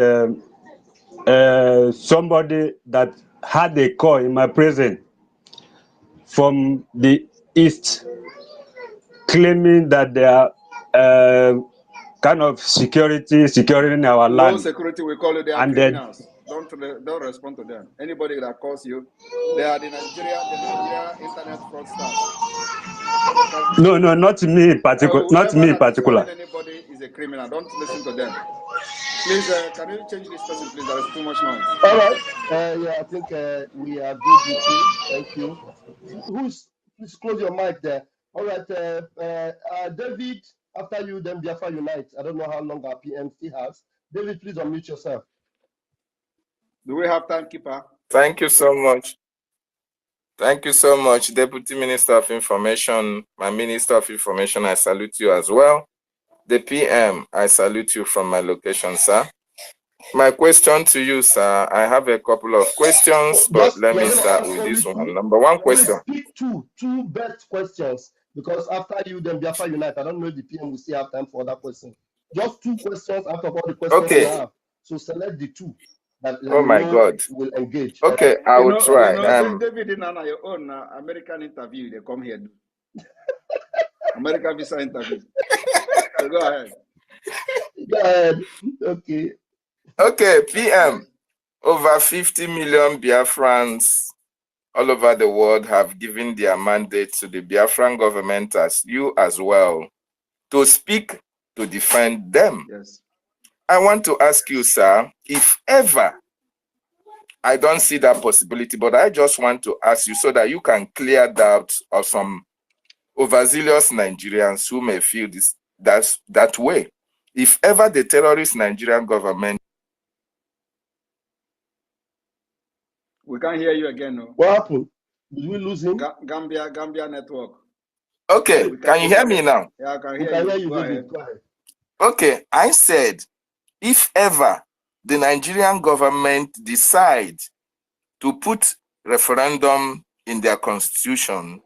somebody that had a call in my presence from the East, claiming that they are kind of securing our land. No security, we call it. They are criminals. Don't respond to them. Anybody that calls you, they are the Nigeria internet fraudsters. No, not me in particular. Not me in particular. Anybody is a criminal. Don't listen to them. Please, can you change this person, please? There is too much noise. All right. Yeah, I think we are good with you. Thank you. Please close your mic there. All right. David, after you, then Biafra Unite. I don't know how long our PM still has. David, please unmute yourself. Do we have time, Keeper? Thank you so much. Thank you so much, Deputy Minister of Information. My Minister of Information, I salute you as well. The PM, I salute you from my location, sir. My question to you, sir, I have a couple of questions, but let me start with this one. Number one question. Pick two best questions, because after you, then Biafra Unite. I don't know if the PM will still have time for that question. Just 2 questions out of all the questions you have. So select the 2 that oh my God will engage. Okay, I will try. David, in your own American interview, they come here. American visa interview. Go ahead. Go ahead. Okay. Okay, PM. Over 50 million Biafrans all over the world have given their mandate to the Biafran government, as you as well, to speak, to defend them. Yes. I want to ask you, sir, if ever, I don't see that possibility, but I just want to ask you so that you can clear doubt of some overzealous Nigerians who may feel that way. If ever the terrorist Nigerian government... We can't hear you again, no? What happened? Did we lose him? Gambia network. Okay, can you hear me now? Yeah, I can hear you. Go ahead. Go ahead. Okay, I said, if ever the Nigerian government decide to put referendum in their constitution,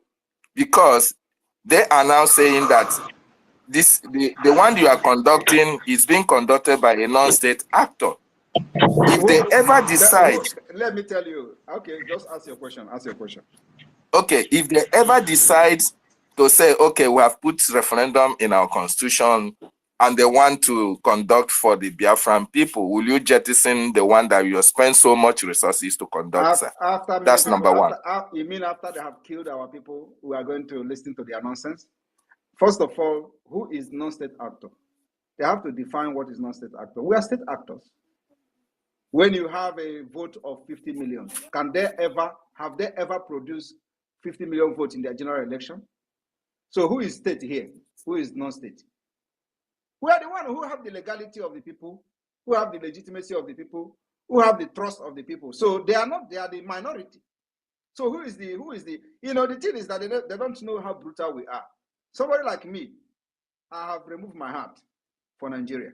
because they are now saying that the one you are conducting is being conducted by a non-state actor. If they ever decide... Let me tell you. Okay, just ask your question. Okay, if they ever decide to say, okay, we have put referendum in our constitution and they want to conduct for the Biafran people, will you jettison the one that you spend so much resources to conduct? That's number one. You mean after they have killed our people who are going to listen to their nonsense? First of all, who is non-state actor? They have to define what is non-state actor. We are state actors. When you have a vote of 50 million, have they ever produced 50 million votes in their general election? So who is state here? Who is non-state? We are the one who have the legality of the people, who have the legitimacy of the people, who have the trust of the people. So they are the minority. So who is the, you know, the thing is that they don't know how brutal we are. Somebody like me, I have removed my heart for Nigeria.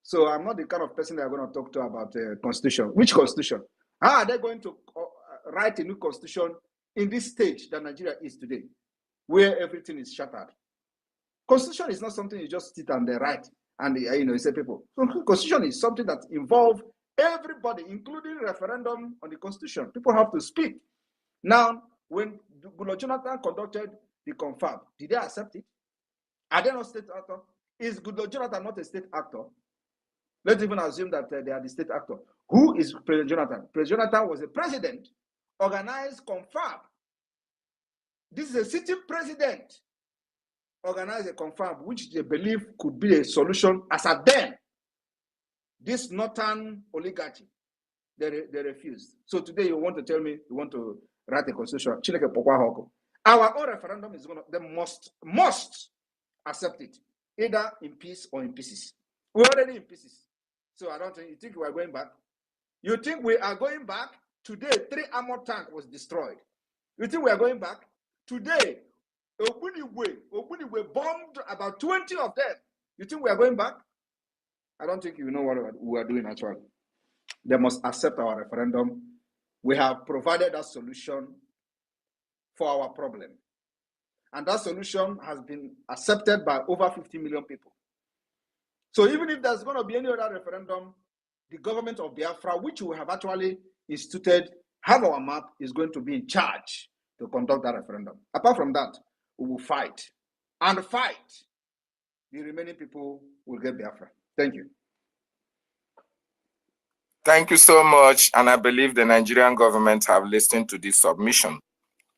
So I'm not the kind of person that I'm going to talk to about constitution. Which constitution? How are they going to write a new constitution in this stage that Nigeria is today, where everything is shattered? Constitution is not something you just sit and write and you say people. So constitution is something that involves everybody, including referendum on the constitution. People have to speak. Now, when Goodluck Jonathan conducted the confab, did they accept it? Are they not state actor? Is Goodluck Jonathan not a state actor? Let's even assume that they are the state actor. Who is President Jonathan? President Jonathan was a president, organized confab. This is a sitting president, organized a confab, which they believe could be a solution as at then. This northern oligarchy, they refused. So today you want to tell me you want to write a constitution. Our own referendum is they must accept it, either in peace or in pieces. We're already in pieces. So I don't think, you think we are going back? You think we are going back? Today, 3 armored tanks was destroyed. You think we are going back? Today, Ogbuniwe bombed about 20 of them. You think we are going back? I don't think you know what we are doing actually. They must accept our referendum. We have provided a solution for our problem. And that solution has been accepted by over 50 million people. So even if there's going to be any other referendum, the government of Biafra, which we have actually instituted, have our map, is going to be in charge to conduct that referendum. Apart from that, we will fight. And fight. The remaining people will get Biafra. Thank you. Thank you so much. And I believe the Nigerian government have listened to this submission.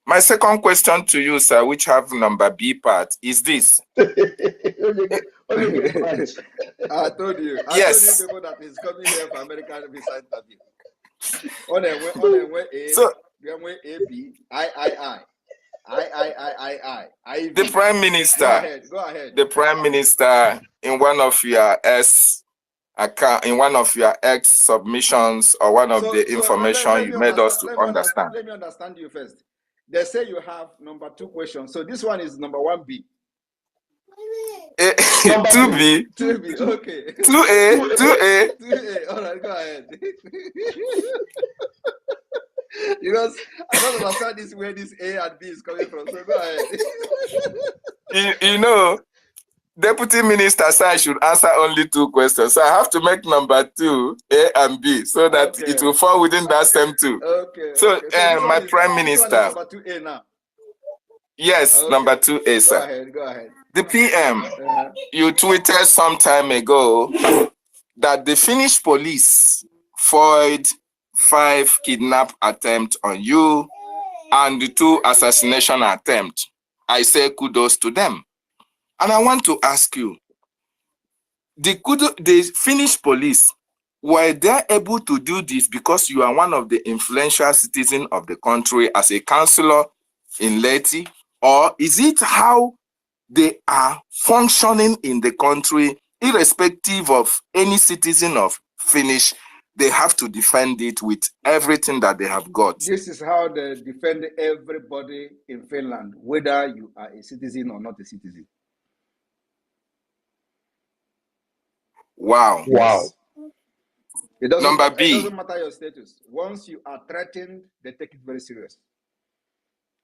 My second question to you, sir, which have number B part, is this. I told you. Yes. I told you people that is coming here for American visa interview. The Prime Minister. Go ahead. The Prime Minister, in one of your X submissions or one of the information you made us to understand. Let me understand you first. They say you have number 2 question. So this one is number 1B. 2B. 2B, okay. 2A. 2A. All right, go ahead. Because I don't understand this where this A and B is coming from. So go ahead. You know, Deputy Minister said I should answer only 2 questions. So I have to make number 2, A and B, so that it will fall within that same 2. Okay. So, my Prime Minister. Number 2A now. Yes, okay. Number 2A, sir. Go ahead. The PM, you tweeted some time ago that the Finnish police foiled 5 kidnap attempts on you and 2 assassination attempts. I say kudos to them. And I want to ask you, the Finnish police, were they able to do this because you are one of the influential citizens of the country as a councillor in Leti? Or is it how they are functioning in the country, irrespective of any citizen of Finnish, they have to defend it with everything that they have got? This is how they defend everybody in Finland, whether you are a citizen or not a citizen. Wow. Yes. It doesn't Number B. It doesn't matter your status. Once you are threatened, they take it very serious.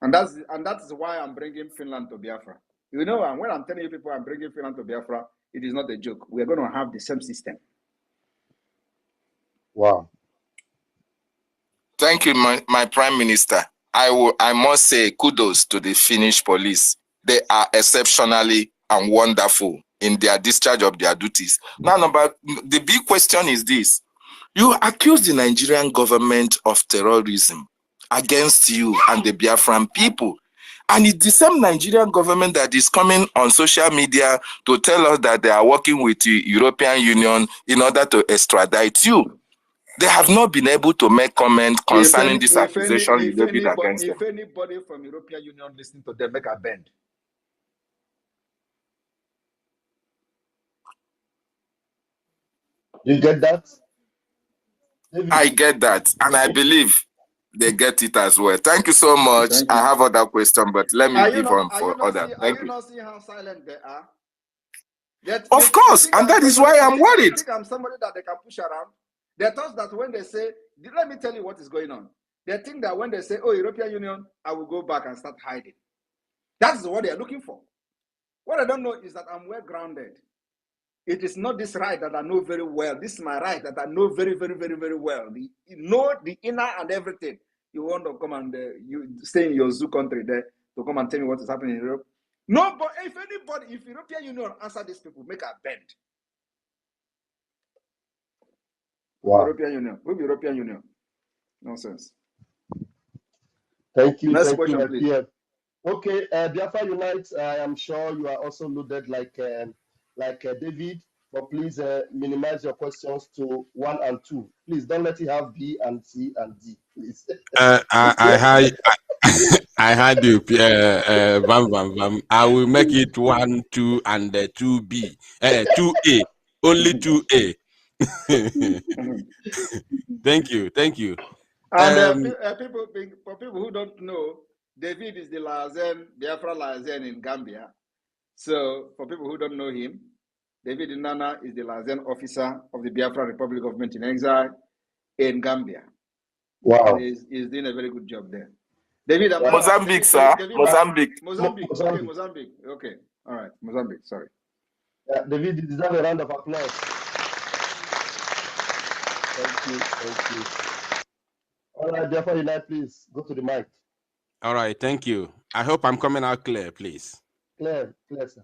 And that's why I'm bringing Finland to Biafra. You know, and when I'm telling you people I'm bringing Finland to Biafra, it is not a joke. We're going to have the same system. Wow. Thank you, my Prime Minister. I must say kudos to the Finnish police. They are exceptionally and wonderful in their discharge of their duties. Now, the big question is this. You accuse the Nigerian government of terrorism against you and the Biafran people. And it's the same Nigerian government that is coming on social media to tell us that they are working with the European Union in order to extradite you. They have not been able to make comment concerning this accusation you levied against them. If anybody from European Union listening to them, make a bend. You get that? I get that, and I believe they get it as well. Thank you so much. I have other questions, but let me give on for others. Thank you. Not seeing how silent they are? Of course, and that is why I'm worried. I think I'm somebody that they can push around. They thought that when they say, let me tell you what is going on. They think that when they say, oh, European Union, I will go back and start hiding. That's what they are looking for. What I don't know is that I'm well grounded. It is not this right that I know very well. This is my right that I know very, very, very, very well. You know the inner and everything. You want to come and you stay in your zoo country there to come and tell me what is happening in Europe. No, but if European Union answer these people, make a bend. Wow. European Union. Who European Union? Nonsense. Thank you. Next Thank question, you, please. Pierre. Okay, Biafra Unite, I am sure you are also loaded like David, but please minimize your questions to 1 and 2. Please don't let it have B and C and D, please. I had you, Vam. I will make it 1, 2, and 2B, 2A, only 2A. Thank you. And for people who don't know, David is the Lazen, Biafra Lazen in Gambia. So for people who don't know him, David Nana is the Lazen officer of the Biafra Republic Government in Exile in Gambia. Wow. And he's doing a very good job there. David, Mozambique, sir. Mozambique. Okay, Mozambique. Okay. All right. Mozambique. Sorry. David, you deserve a round of applause. Thank you. All right, Biafra Unite, please go to the mic. All right, thank you. I hope I'm coming out clear, please. Clear, sir.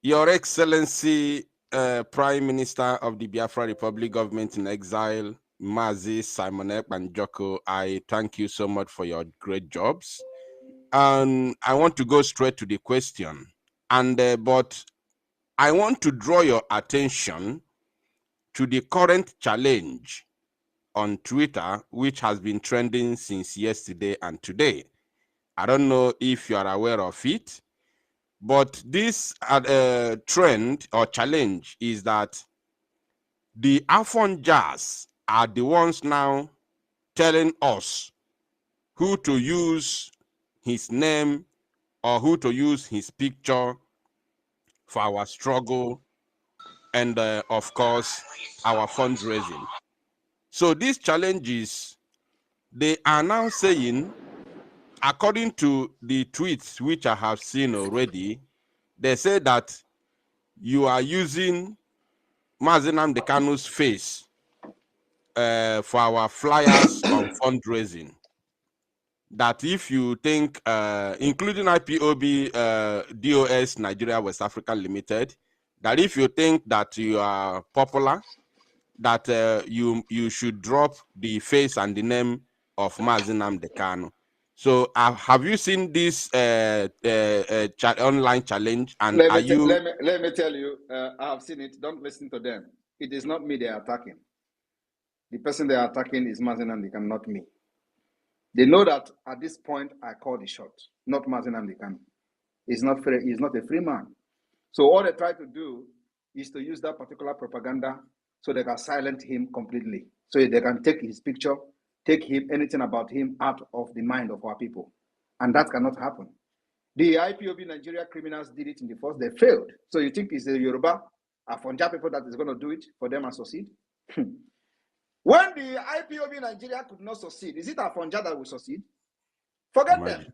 Your Excellency, Prime Minister of the Biafra Republic Government in Exile, Mazi Simon Ekpanjoko, I thank you so much for your great jobs. And I want to go straight to the question. But I want to draw your attention to the current challenge on Twitter, which has been trending since yesterday and today. I don't know if you are aware of it, but this trend or challenge is that the Afon Jazz are the ones now telling us who to use his name or who to use his picture for our struggle and, of course, our fundraising. So these challenges, they are now saying, according to the tweets which I have seen already, they say that you are using Mazenam Dekanu's face for our flyers on fundraising. that if you think, including IPOB, DOS, Nigeria, West Africa Limited, that if you think that you are popular, that you should drop the face and the name of Mazi Nnamdi Kanu. So have you seen this online challenge? And Let are me, you? let me tell you, I have seen it. Don't listen to them. It is not me they are attacking. The person they are attacking is Mazi Nnamdi Kanu, not me. They know that at this point I call the shot, not Mazi Nnamdi Kanu. He's not free, he's not a free man. So all they try to do is to use that particular propaganda so they can silence him completely. So they can take his picture, take him, anything about him out of the mind of our people. And that cannot happen. The IPOB Nigeria criminals did it in the first, they failed. So you think it's the Yoruba, Afonja people that is going to do it for them and succeed? When the IPOB Nigeria could not succeed, is it Afonja that will succeed? Forget them.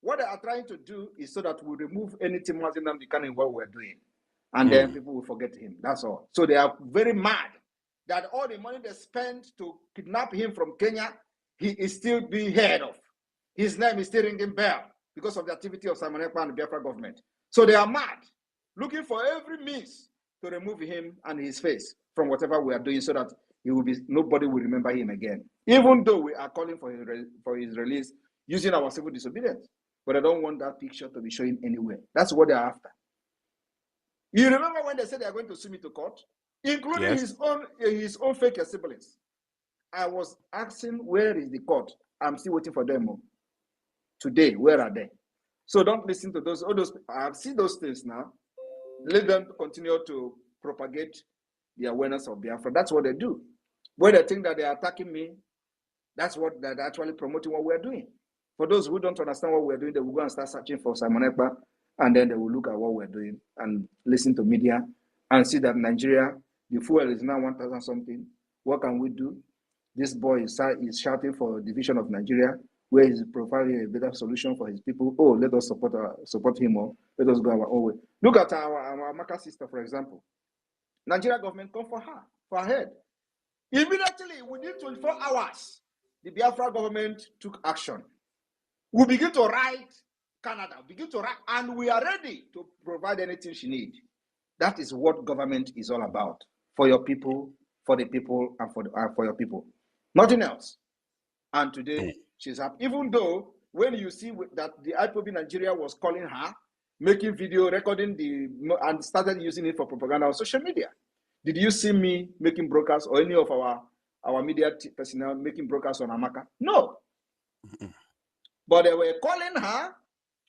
What they are trying to do is so that we remove anything Mazi Nnamdi Kanu in what we're doing. And then people will forget him. That's all. So they are very mad that all the money they spent to kidnap him from Kenya, he is still being heard of. His name is still ringing bell because of the activity of Simon Ekpa and the Biafra government. So they are mad, looking for every means to remove him and his face from whatever we are doing so that he will be, nobody will remember him again. Even though we are calling for his release using our civil disobedience. But I don't want that picture to be showing anywhere. That's what they're after. You remember when they said they are going to sue me to court, including his own fake siblings? I was asking, where is the court? I'm still waiting for them. Today, where are they? So don't listen to those. All those. I've seen those things now. Let them continue to propagate the awareness of Biafra. That's what they do. When they think that they are attacking me, that's what they're actually promoting what we're doing. For those who don't understand what we're doing, they will go and start searching for Simon Ekpa, and then they will look at what we're doing and listen to media and see that Nigeria, the fuel is now 1,000 something. What can we do? This boy is shouting for a division of Nigeria, where he's providing a better solution for his people. Oh, let us support him, or let us go our own way. Look at our Amaka sister, for example. Nigeria government come for her head. Immediately, within 24 hours, the Biafra government took action. We begin to write Canada, and we are ready to provide anything she needs. That is what government is all about. For your people, for the people, and for your people. Nothing else. And today, she's happy. Even though, when you see that the IPOB Nigeria was calling her, making video, recording and started using it for propaganda on social media. Did you see me making broadcasts or any of our media personnel making broadcasts on Amaka? No. But they were calling her,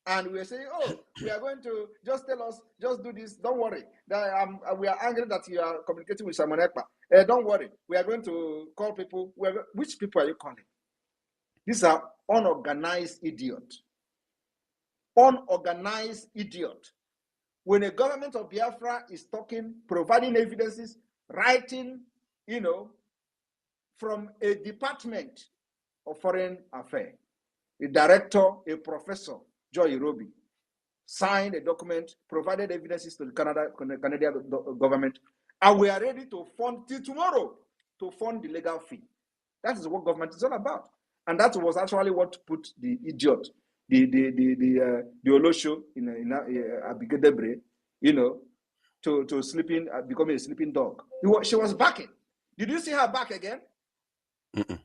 and we were saying, oh, we are going to just tell us, just do this, don't worry. We are angry that you are communicating with Simon Ekpa. Don't worry, we are going to call people. Which people are you calling? These are unorganized idiots. Unorganized idiot. When a government of Biafra is talking, providing evidences, writing, from a department of foreign affairs, a director, a professor, Joy Irobi, signed a document, provided evidences to the Canadian government, and we are ready to fund till tomorrow to fund the legal fee. That is what government is all about. And that was actually what put the idiot, the Olosho in Abigail Debre, to sleeping, becoming a sleeping dog. She was backing. Did you see her back again?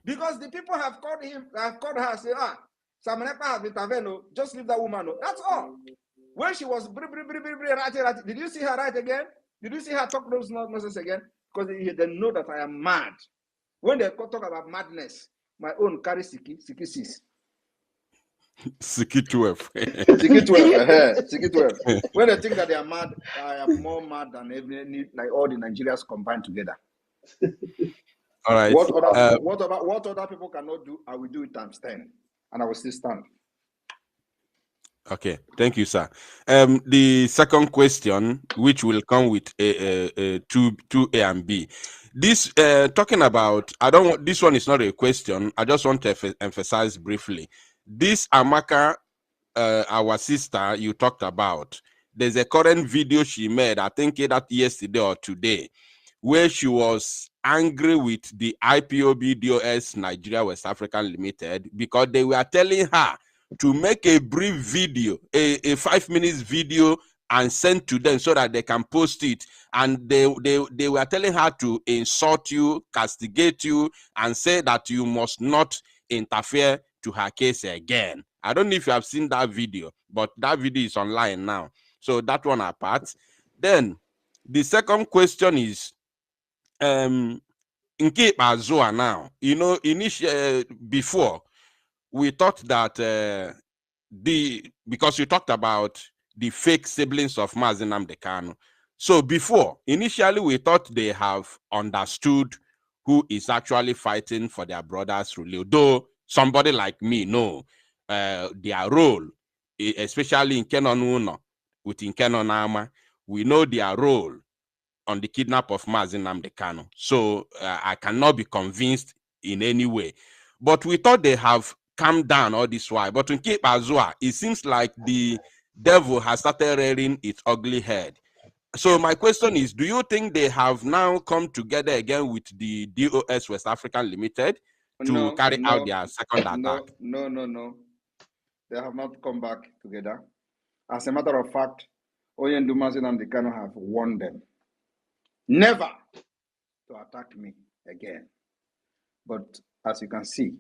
Because the people have called her, say, Simon Ekpa has intervened, just leave that woman. That's all. When she was writing, did you see her write again? Did you see her talk those nonsense again? Because they know that I am mad. When they talk about madness, my own carry Siki 6. Siki 12. Siki 12. Siki 12. When they think that they are mad, I am more mad than like all the Nigerians combined together. All right. What other people cannot do, I will do it times 10, and I will still stand. Okay, thank you, sir. The second question, which will come with two A and B. This talking about, this one is not a question. I just want to emphasize briefly. This Amaka, our sister you talked about, there's a current video she made, I think that yesterday or today, where she was angry with the IPOB DOS Nigeria West Africa Limited because they were telling her to make a brief video, a 5 minutes video, and send to them so that they can post it. And they were telling her to insult you, castigate you, and say that you must not interfere to her case again. I don't know if you have seen that video, but that video is online now. So that one apart. Then the second question is, in Azua now, you know, initially before we thought that because you talked about the fake siblings of Mazi Nnamdi Kanu. So before, initially we thought they have understood who is actually fighting for their brother's rule. Though somebody like me know their role, especially in Kenon Uno, with Kenon Ama, we know their role on the kidnap of Mazi Nnamdi Kanu. So I cannot be convinced in any way. But we thought they have calmed down all this while. But in Cape Azua, it seems like the devil has started rearing its ugly head. So my question is, do you think they have now come together again with the DOS West African Limited to carry out their second attack? No. They have not come back together. As a matter of fact, Oyendu Mazi Nnamdi Kanu have warned them never to attack me again. But as you can see,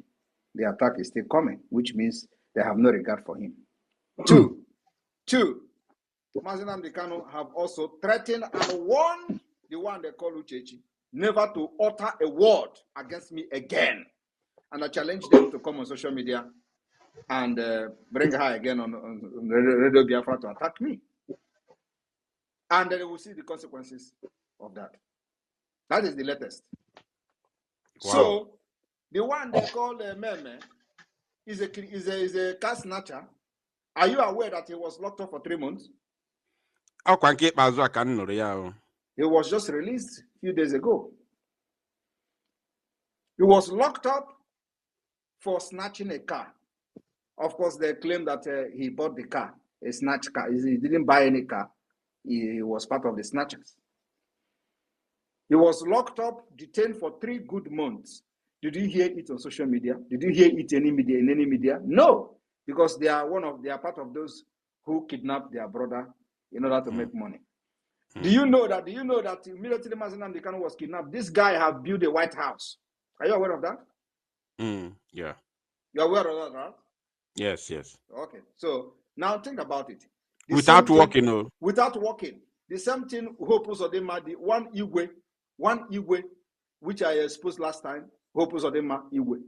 the attack is still coming, which means they have no regard for him. Two, Mazi Nnamdi Kanu have also threatened and warned the one they call Uchechi never to utter a word against me again. And I challenge them to come on social media and bring her again on Radio Biafra to attack me. And then they will see the consequences of that. That is the latest. Wow. So the one they call Meme is a car snatcher. Are you aware that he was locked up for 3 months? He was just released a few days ago. He was locked up for snatching a car. Of course, they claim that he bought the car, a snatch car. He didn't buy any car. He was part of the snatchers. He was locked up, detained for 3 good months. Did you hear it on social media? Did you hear it in any media? No, because they are part of those who kidnapped their brother in order to make money. Do you know that immediately Mazi Nnamdi Kanu was kidnapped, this guy have built a White House? Are you aware of that? Yeah. You're aware of that, right? Yes. Okay. So now think about it. Without walking. Without walking. The same thing Hope Uzodinma, the one Igwe, which I exposed last time, Hope Uzodinma Igwe.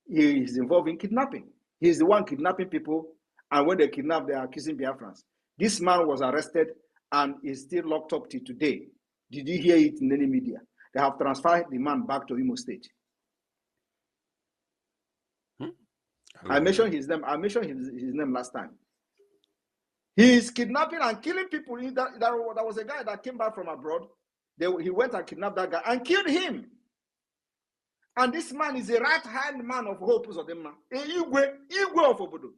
He is involved in kidnapping. He is the one kidnapping people, and when they kidnap, they are accusing Biafrans. This man was arrested and is still locked up till today. Did you hear it in any media? They have transferred the man back to Imo State. I mentioned his name. I mentioned his name last time. He is kidnapping and killing people. There was a guy that came back from abroad. He went and kidnapped that guy and killed him. And this man is a right-hand man of Hope Uzodinma, a Igwe of Obodo.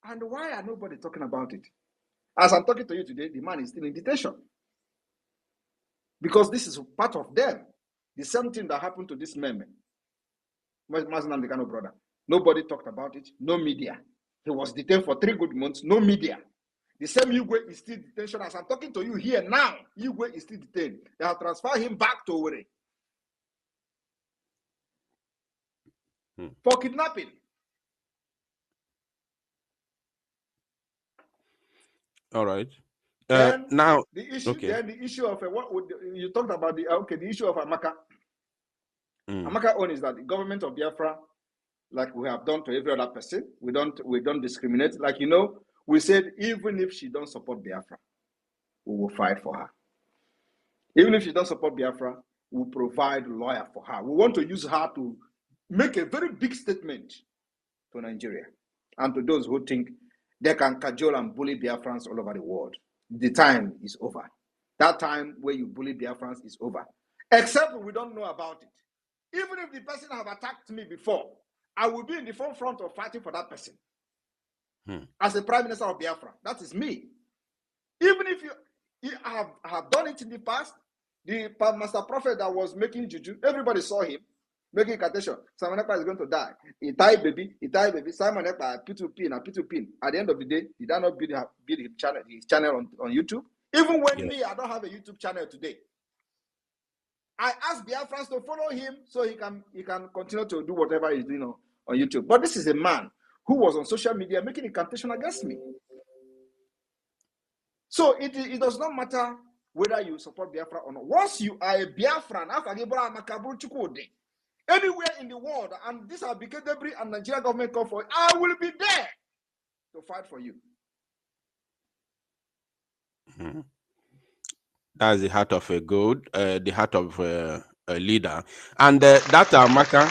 And why are nobody talking about it? As I'm talking to you today, the man is still in detention. Because this is part of them. The same thing that happened to this Meme, Mazi Nnamdi Kanu brother. Nobody talked about it. No media. He was detained for 3 good months. No media. The same Igwe is still in detention. As I'm talking to you here now, Igwe is still detained. They have transferred him back to Owerri for kidnapping. All right. Now the issue. Okay. Then the issue of what would you talked about the issue of Amaka. Amaka own is that the government of Biafra, like we have done to every other person, we don't discriminate. Like we said, even if she don't support Biafra, we will fight for her. Even if she don't support Biafra, we'll provide a lawyer for her. We want to use her to make a very big statement to Nigeria and to those who think they can cajole and bully Biafrans all over the world. The time is over. That time where you bully Biafrans is over. Except we don't know about it. Even if the person have attacked me before, I will be in the forefront of fighting for that person. As the Prime Minister of Biafra, that is me. Even if I have done it in the past. The master prophet that was making juju, everybody saw him making incantation. Simon Ekpa is going to die. He died, baby. Simon Ekpa, P2P and P2P. At the end of the day, he did not build his channel on YouTube. Even when me, I don't have a YouTube channel today. I asked Biafrans to follow him so he can continue to do whatever he's doing on YouTube. But this is a man who was on social media making incantation against me. So it does not matter whether you support Biafra or not. Once you are a Biafran, anywhere in the world, and this will be Kidnapping and Nigeria government call for it, I will be there to fight for you. Mm-hmm. That's the heart of a goat, the heart of a leader. And that Amaka,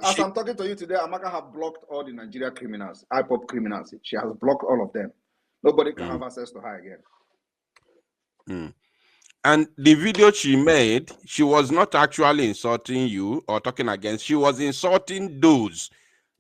as I'm talking to you today, Amaka have blocked all the Nigeria criminals, IPOP criminals. She has blocked all of them. Nobody can have access to her again. And the video she made, she was not actually insulting you or talking against. She was insulting those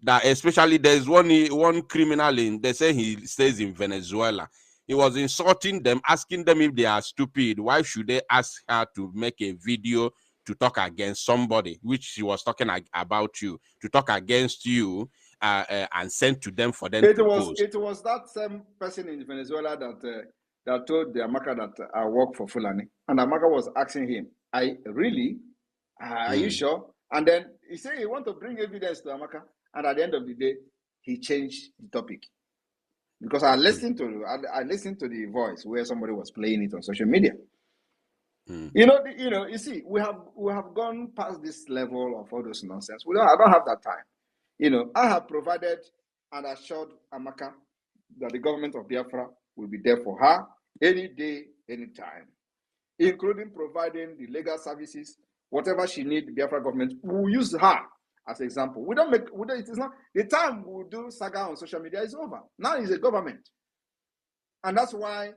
that, especially there's one criminal they say he stays in Venezuela. He was insulting them, asking them if they are stupid. Why should they ask her to make a video to talk against somebody, which she was talking about you, to talk against you and send to them for them to post. It was that same person in Venezuela that told the Amaka that I work for Fulani. And Amaka was asking him, are you sure? And then he said he want to bring evidence to Amaka. And at the end of the day, he changed the topic. Because I listened to the voice where somebody was playing it on social media. You see, we have gone past this level of all those nonsense. I don't have that time. I have provided and assured Amaka that the government of Biafra will be there for her any day, anytime, including providing the legal services, whatever she needs. The Biafra government will use her as an example. It is not the time we'll do saga on social media is over. Now it's a government, and that's why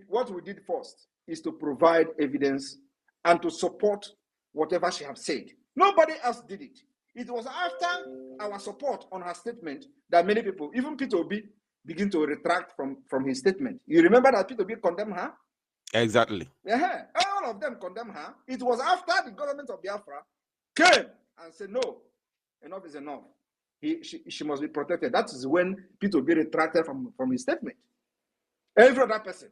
what we did first is to provide evidence and to support whatever she has said. Nobody else did it. It was after our support on her statement that many people, even Peter Obi, begin to retract from his statement. You remember that Peter Obi condemned her? Exactly. Yeah, all of them condemned her. It was after the government of Biafra came and said, no, enough is enough. She must be protected. That is when Peter Obi retracted from his statement. Every other person,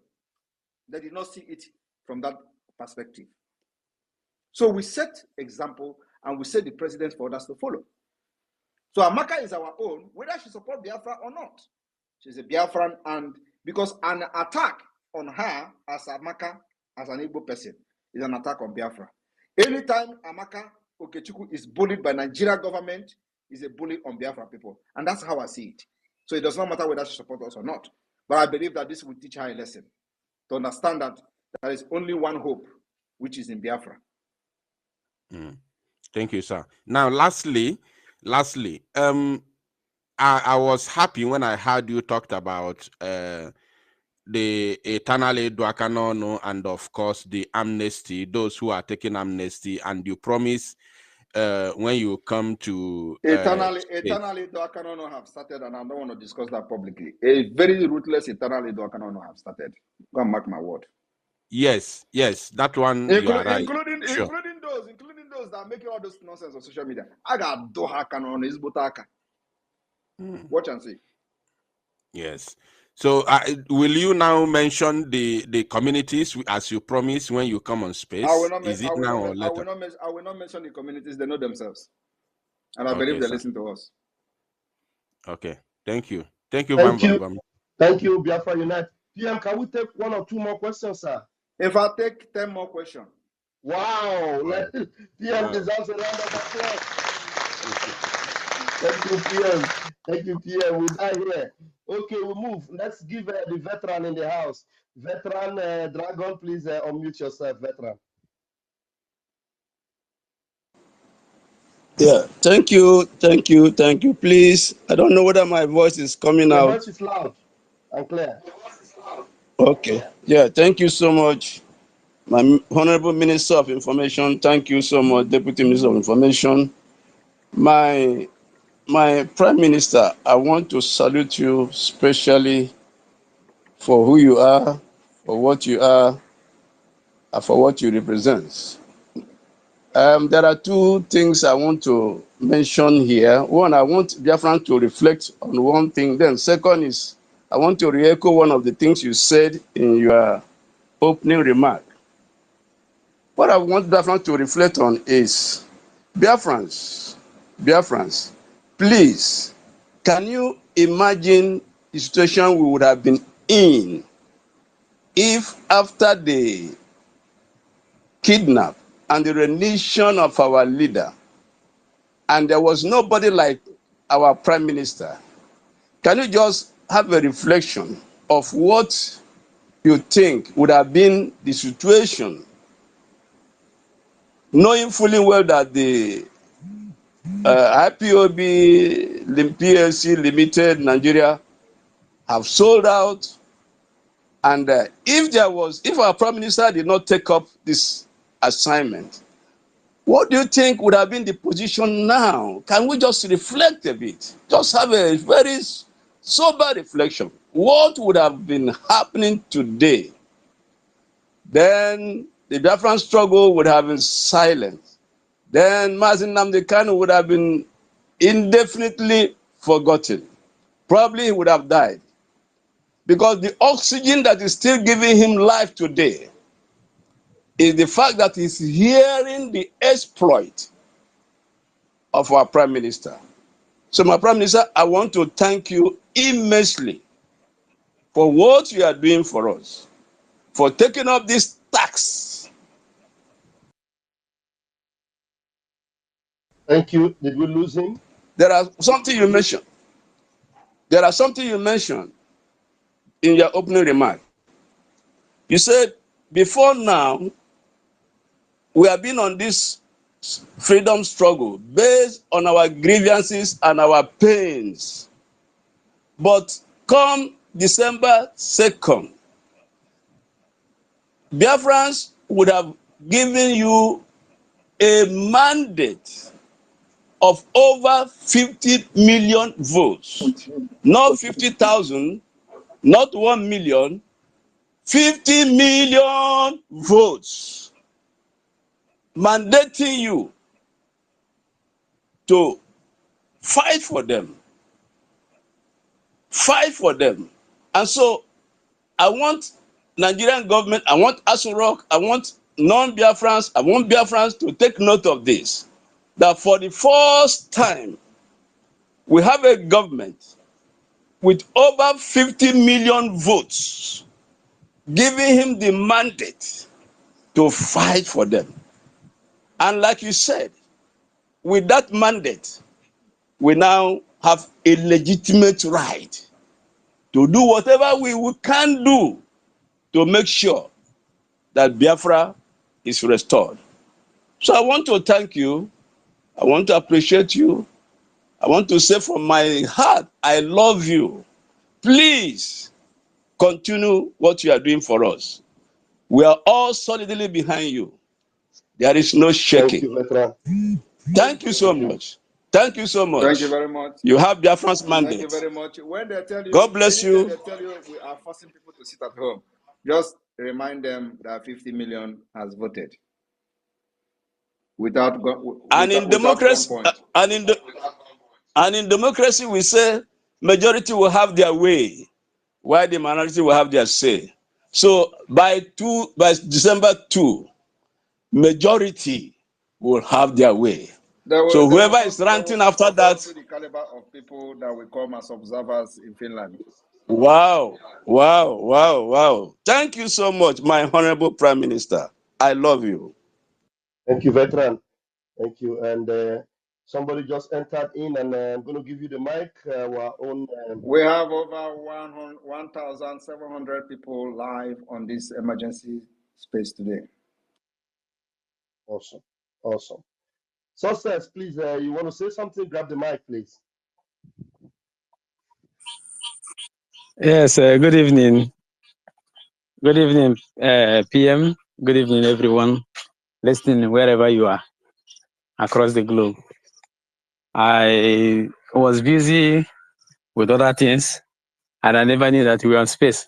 they did not see it from that perspective. So we set example and we set the precedent for others to follow. So Amaka is our own, whether she supports Biafra or not. She's a Biafran, and because an attack on her as Amaka, as an Igbo person, is an attack on Biafra. Anytime Amaka Okechukwu is bullied by Nigeria government, is a bully on Biafra people. And that's how I see it. So it does not matter whether she supports us or not. But I believe that this will teach her a lesson to understand that there is only one hope, which is in Biafra. Thank you, sir. Now, lastly, I was happy when I heard you talked about the eternal Eduakanono and of course the amnesty, those who are taking amnesty, and you promise when you come to eternally Eduakanono have started, and I don't want to discuss that publicly. A very ruthless eternally Eduakanono have started. Go and mark my word. Yes, that one you are right. Including those that are making all this nonsense on social media. I got Doha Canon is Butaka. Watch and see. Yes. So will you now mention the communities as you promised when you come on space? I will not mention the communities. They know themselves. And I believe they listen to us. Okay. Thank you. Thank you, Biafra Unite. PM, can we take one or two more questions, sir? If I take 10 more questions. Wow. PM deserves a round of applause. Thank you, PM. We're done here. Okay, we'll move. Let's give the veteran in the house. Veteran Dragon, please unmute yourself, veteran. Yeah, thank you. Please, I don't know whether my voice is coming out. Your voice is loud and clear. Okay. Yeah, thank you so much, my Honorable Minister of Information. Thank you so much, Deputy Minister of Information. My My Prime Minister, I want to salute you specially for who you are, for what you are, and for what you represent. There are two things I want to mention here. One, I want Biafran to reflect on one thing. Then second is, I want to re-echo one of the things you said in your opening remark. What I want Biafran to reflect on is, Biafrans, please, can you imagine the situation we would have been in if after the kidnap and the rendition of our leader, and there was nobody like our Prime Minister? Can you just have a reflection of what you think would have been the situation, knowing fully well that the IPOB, PLC Limited, Nigeria have sold out, and if our Prime Minister did not take up this assignment, what do you think would have been the position now? Can we just reflect a bit? Just have a very sober reflection. What would have been happening today? Then the Biafran struggle would have been silent. Then Mazin Nnamdi Kanu would have been indefinitely forgotten. Probably he would have died. Because the oxygen that is still giving him life today is the fact that he's hearing the exploit of our Prime Minister. So, my Prime Minister, I want to thank you immensely for what you are doing for us, for taking up this tax. Thank you. Did we lose him? There are something you mentioned. There are something you mentioned in your opening remark. You said, before now, we have been on this freedom struggle based on our grievances and our pains. But come December 2nd, Biafrans would have given you a mandate of over 50 million votes. Not 50,000, not 1 million, 50 million votes, mandating you to fight for them. Fight for them. And so I want Nigerian government, I want Asurok, I want non-Biafrans, I want Biafrans to take note of this, that for the first time, we have a government with over 50 million votes, giving him the mandate to fight for them. And like you said, with that mandate, we now have a legitimate right to do whatever we can do to make sure that Biafra is restored. So I want to thank you. I want to appreciate you. I want to say from my heart, I love you. Please continue what you are doing for us. We are all solidly behind you. There is no Thank shaking. you, veteran. Thank you so much. Thank you so much. Thank you very much. You have Biafran's Thank you mandate. very much. When they tell you, God bless anytime you. they tell you we are forcing people to sit at home, just remind them that 50 million has voted without And in democracy, democracy, we say majority will have their way, while the minority will have their say. So by December 2, majority will have their way. So whoever is ranting after that, to the caliber of people that will come as observers in Finland. wow. Thank you so much, my honorable Prime Minister. I love you. Thank you, veteran. Thank you. And somebody just entered in, and I'm going to give you the mic. Our own. We have over 1,700 people live on this emergency space today. Awesome. Awesome. Success, please. You want to say something? Grab the mic, please. Yes, good evening. Good evening, PM. Good evening, everyone listening wherever you are across the globe. I was busy with other things, and I never knew that we were on space.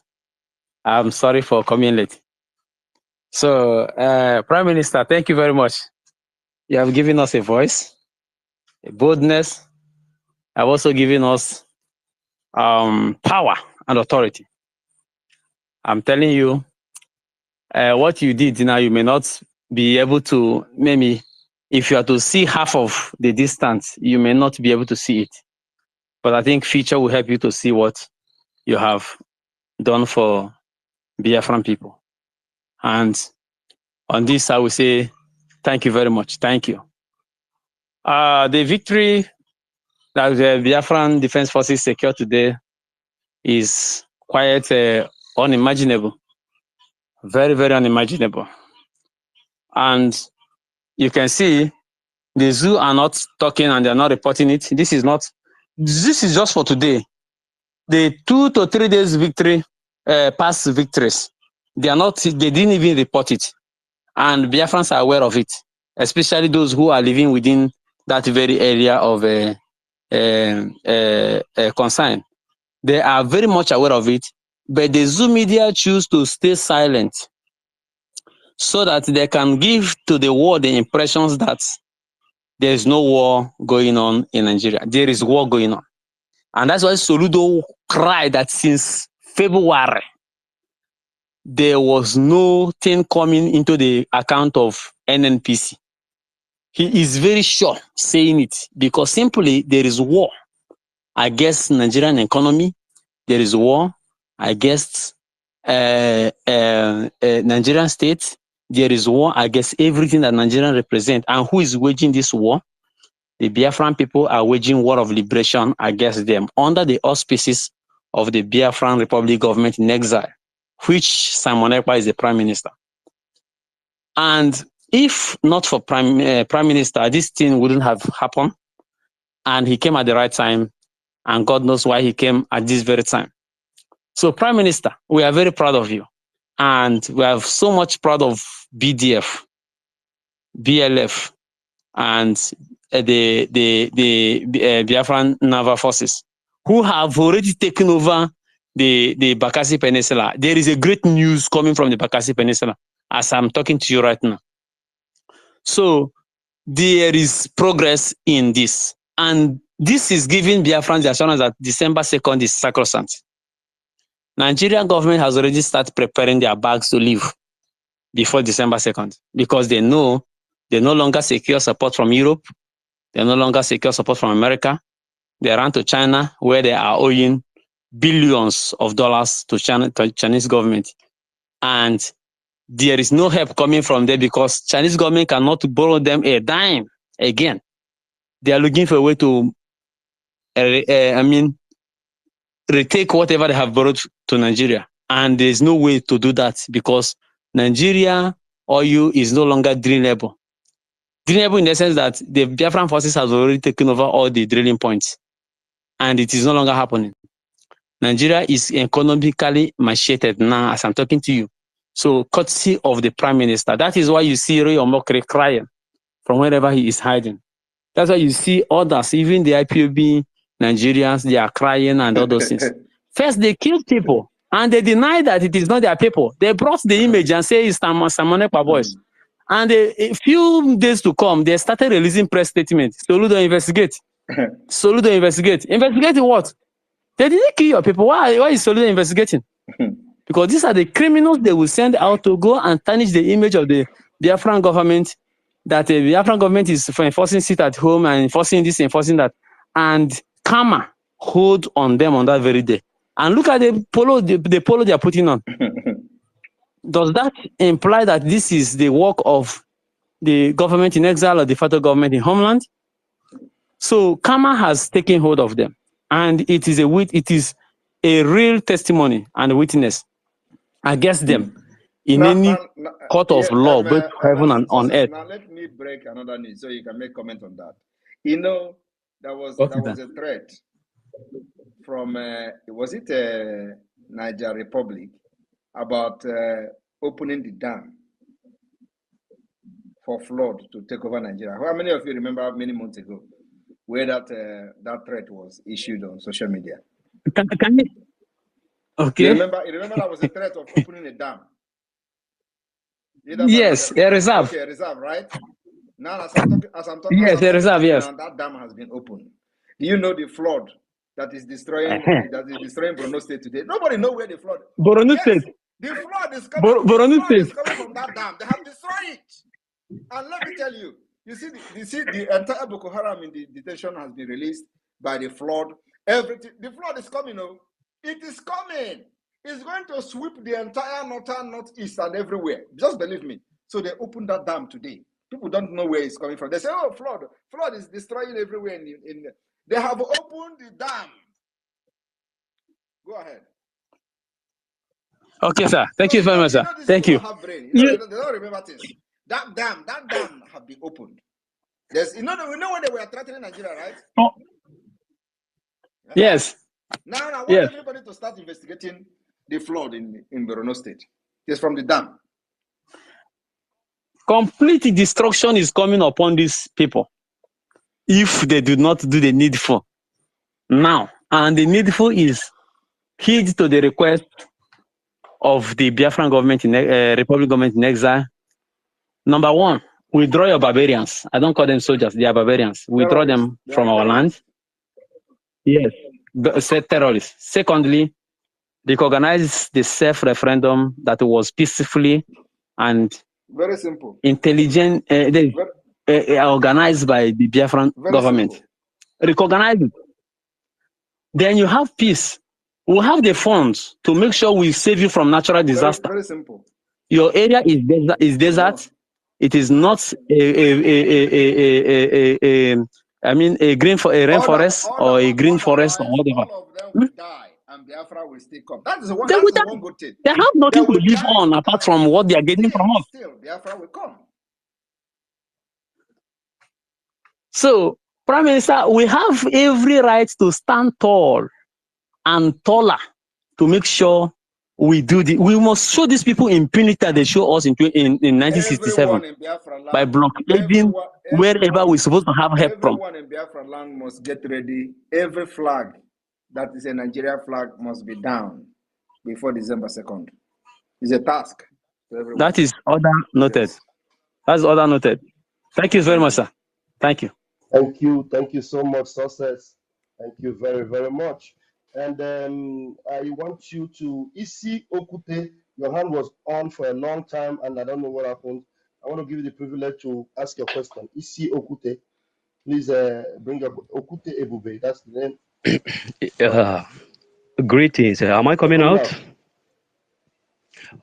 I'm sorry for coming late. So, Prime Minister, thank you very much. You have given us a voice, a boldness. Have also given us power and authority. I'm telling you, what you did now, you may not be able to, maybe if you are to see half of the distance, you may not be able to see it. But I think future will help you to see what you have done for Biafran people. And on this, I will say, thank you very much. Thank you. The victory that the Biafran Defense Forces secured today is quite unimaginable. Very, very unimaginable. And you can see the zoo are not talking and they're not reporting it. This is just for today. The 2 to 3 days victory, past victories, they didn't even report it. And Biafrans are aware of it, especially those who are living within that very area of concern. They are very much aware of it, but the zoo media choose to stay silent so that they can give to the world the impressions that there is no war going on in Nigeria. There is war going on. And that's why Soludo cried that since February, there was no thing coming into the account of NNPC. He is very sure saying it because simply there is war against Nigerian economy. There is war against Nigerian state. There is war against everything that Nigerian represent. And who is waging this war? The Biafran people are waging war of liberation against them under the auspices of the Biafran Republic government in exile, which Simon Ekpa is the prime minister. And if not for prime minister, this thing wouldn't have happened. And he came at the right time, and God knows why he came at this very time. So, Prime Minister, we are very proud of you, and we are so much proud of BDF, BLF, and the Biafran Naval Forces, who have already taken over the Bakassi Peninsula. There is a great news coming from the Bakassi Peninsula as I'm talking to you right now. So there is progress in this, and this is giving Biafran the assurance that December 2nd is sacrosanct. Nigerian government has already started preparing their bags to leave before December 2nd because they know they no longer secure support from Europe. They no longer secure support from America. They ran to China where they are owing billions of dollars to Chinese government. And there is no help coming from there because Chinese government cannot borrow them a dime again. They are looking for a way to, retake whatever they have borrowed to Nigeria. And there's no way to do that because Nigeria oil is no longer drillable. Drillable in the sense that the Biafran forces have already taken over all the drilling points. And it is no longer happening. Nigeria is economically macheted now as I'm talking to you. So courtesy of the Prime Minister. That is why you see Ray Omokri crying from wherever he is hiding. That's why you see others, even the IPOB Nigerians, they are crying and all those things. First, they killed people and they deny that it is not their people. They brought the image and say it's Simon Ekpa boys. And a few days to come, they started releasing press statements. Soludo investigate. Soludo investigate. Investigating what? They didn't kill your people. Why is Soludo investigating? Because these are the criminals they will send out to go and tarnish the image of the Biafran government, that the Biafran government is for enforcing sit at home and enforcing this, enforcing that. And karma hold on them on that very day. And look at the polo they are putting on. Does that imply that this is the work of the government in exile or the federal government in homeland? So karma has taken hold of them. And it is a real testimony and witness against them in any court of law, both heaven and on earth. Now let me break another news so you can make comment on that. You know, there was a threat from was it Niger Republic about opening the dam for flood to take over Nigeria. How many of you remember many months ago? where that that threat was issued on social media. Can you? Okay. You remember that was a threat of opening a dam. Yes, a reserve. Okay, a reserve, right? Now, as I'm talking Yes, a reserve. to you Yes. now, that dam has been opened. Do you know the flood that is destroying Borno State today? Nobody knows where the flood. Borno Yes, State. the flood is coming. Borno State is coming from that dam. They have destroyed it. And let me tell you, you see the entire Boko Haram in the detention has been released by the flood. Everything, the flood is coming. Oh, it is coming. It's going to sweep the entire northern, northeast, and everywhere. Just believe me. So they opened that dam today. People don't know where it's coming from. They say, "Oh, flood is destroying everywhere." They have opened the dam. Go ahead. Okay, sir. Thank you very much, sir. Thank you. They don't remember things. That dam have been opened. We know when they were threatening Nigeria, right? Oh. Yes. Now I want everybody to start investigating the flood in Borno State. It's from the dam. Complete destruction is coming upon these people if they do not do the needful now. And the needful is heed to the request of the Biafran government, Republic government in exile. Number one, withdraw your barbarians. I don't call them soldiers, they are barbarians. Withdraw them from our land. Yes, say terrorists. Secondly, recognize the self-referendum that was peacefully and very simple, intelligent, organized by the Biafran government. Simple. Recognize it. Then you have peace. We'll have the funds to make sure we save you from natural disaster. Very simple. Your area is desert. It is not I mean a rainforest or a green forest or whatever. All of them will die and Biafra will still come. That is one good thing. They have nothing to live on apart from what they are getting from us. Still, Biafra will come. So, Prime Minister, we have every right to stand tall and taller to make sure we do the. We must show these people impunity that they show us in 1967 by blockading wherever we're supposed to have help from. Everyone in Biafra land must get ready. Every flag that is a Nigeria flag must be down before December 2nd. It's a task. That is order noted. Yes. That's order noted. Thank you very much, sir. Thank you. Thank you so much, Success. Thank you very, very much. And I want you to Isi Okute. Your hand was on for a long time, and I don't know what happened. I want to give you the privilege to ask your question. Isi Okute, please bring up Okute Ebube. That's the name. Greetings. Am I coming out?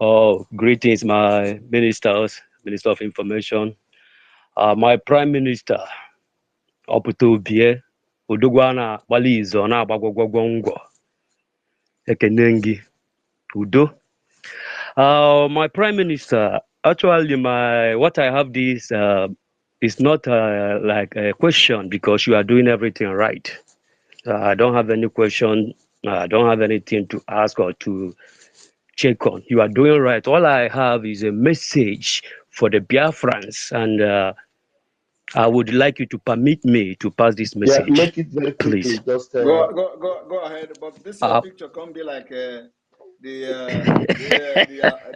Oh, greetings, my ministers, Minister of Information, my Prime Minister, Oputubie, Udugwana, Walizo, na Bagwagwangwa, Ekenengi, Udo. My Prime Minister, actually, what I have this is not like a question because you are doing everything right. I don't have any question. I don't have anything to ask or to check on. You are doing right. All I have is a message for the Biafrans, and I would like you to permit me to pass this message. Yeah, make it very quickly. Please. Just go ahead. But this picture can't be like the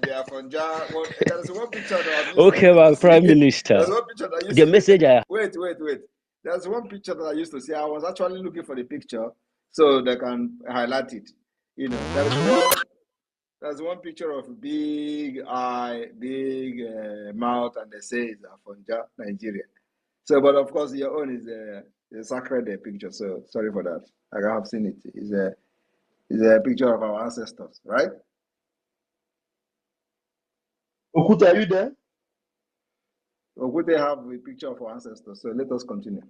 Afonja. Well, there's one picture that okay, my Prime Minister. There's one picture that the message I wait. There's one picture that I used to see. I was actually looking for the picture so they can highlight it. You know, there's one picture of big eye, big mouth, and they say it's Afonja, Nigeria. So, but of course, your own is a sacred picture. So, sorry for that. I have seen it. It's a picture of our ancestors, right? Okute, are you there? Okute have a picture of our ancestors. So let us continue.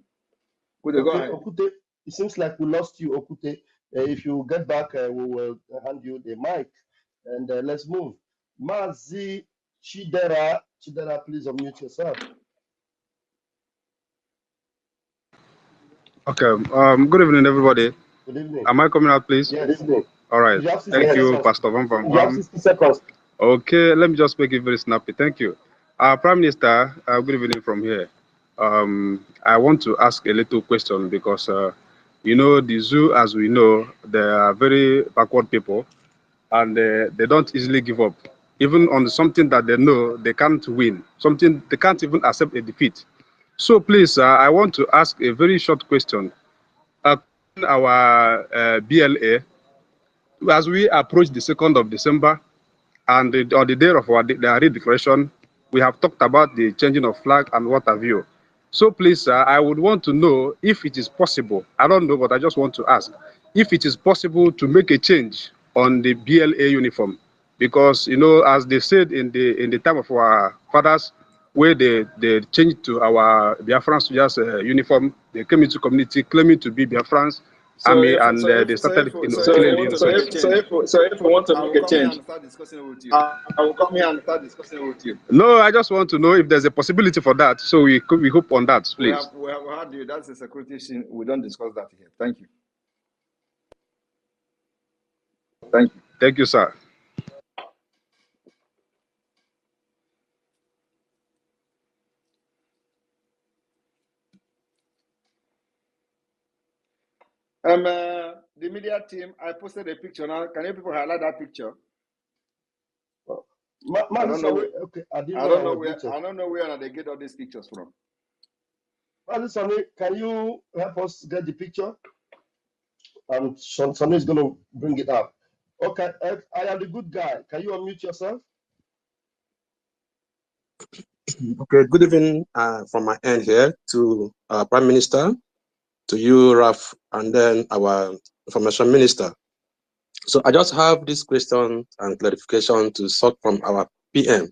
Okute, go ahead. Okute, it seems like we lost you, Okute. If you get back, we will hand you the mic. And let's move. Mazi Chidera, please unmute yourself. Okay. Good evening, everybody. Good evening. Am I coming out, please? Yes. Good evening. All right. Thank you, Pastor Van Van. You have 60 seconds. Okay. Let me just make it very snappy. Thank you. Prime Minister, good evening from here. I want to ask a little question because, you know, the zoo, as we know, they are very backward people and they don't easily give up. Even on something that they know they can't win, something they can't even accept a defeat. So please, I want to ask a very short question. Our BLA, as we approach the 2nd of December, and on the day of our redeclaration, we have talked about the changing of flag and what have you. So please, I would want to know if it is possible. I don't know, but I just want to ask if it is possible to make a change on the BLA uniform, because you know, as they said in the time of our fathers, where they changed to our Biafran soldiers uniform, they came into community claiming to be Biafrans army, and they started killing innocents. So if we want to make a change, start discussing with you. I will come here and start discussing with you. No, I just want to know if there's a possibility for that. So we hope on that, please. We have heard you. That's a security issue. We don't discuss that here. Thank you. Thank you. Thank you, sir. The media team, I posted a picture now. Can you people highlight that picture? I don't know where they get all these pictures from. Can you help us get the picture? Sonny is going to bring it up. Okay, I am the good guy. Can you unmute yourself? Okay, good evening from my end here to our Prime Minister, to you, Raf, and then our Information Minister. So I just have this question and clarification to sort from our PM.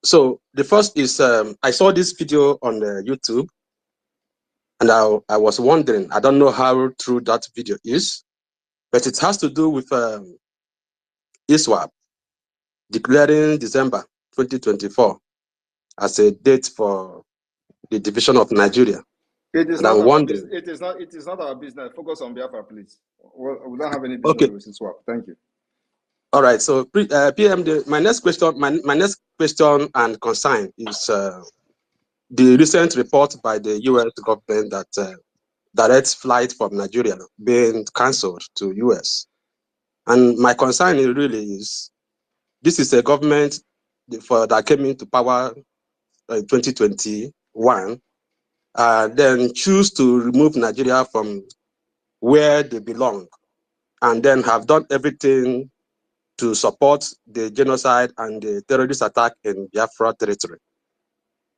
So the first is, I saw this video on YouTube, and I was wondering, I don't know how true that video is, but it has to do with ISWAP declaring December 2024 as a date for the division of Nigeria. It is and not I'm our wondering. business. It is not our business. Focus on Biafra, please. We don't have any business with swap. Thank you. All right. So PM, my next question and concern is the recent report by the U.S. government that direct flight from Nigeria being cancelled to U.S. And my concern really is, this is a government that came into power in 2021, then choose to remove Nigeria from where they belong, and then have done everything to support the genocide and the terrorist attack in Biafra territory.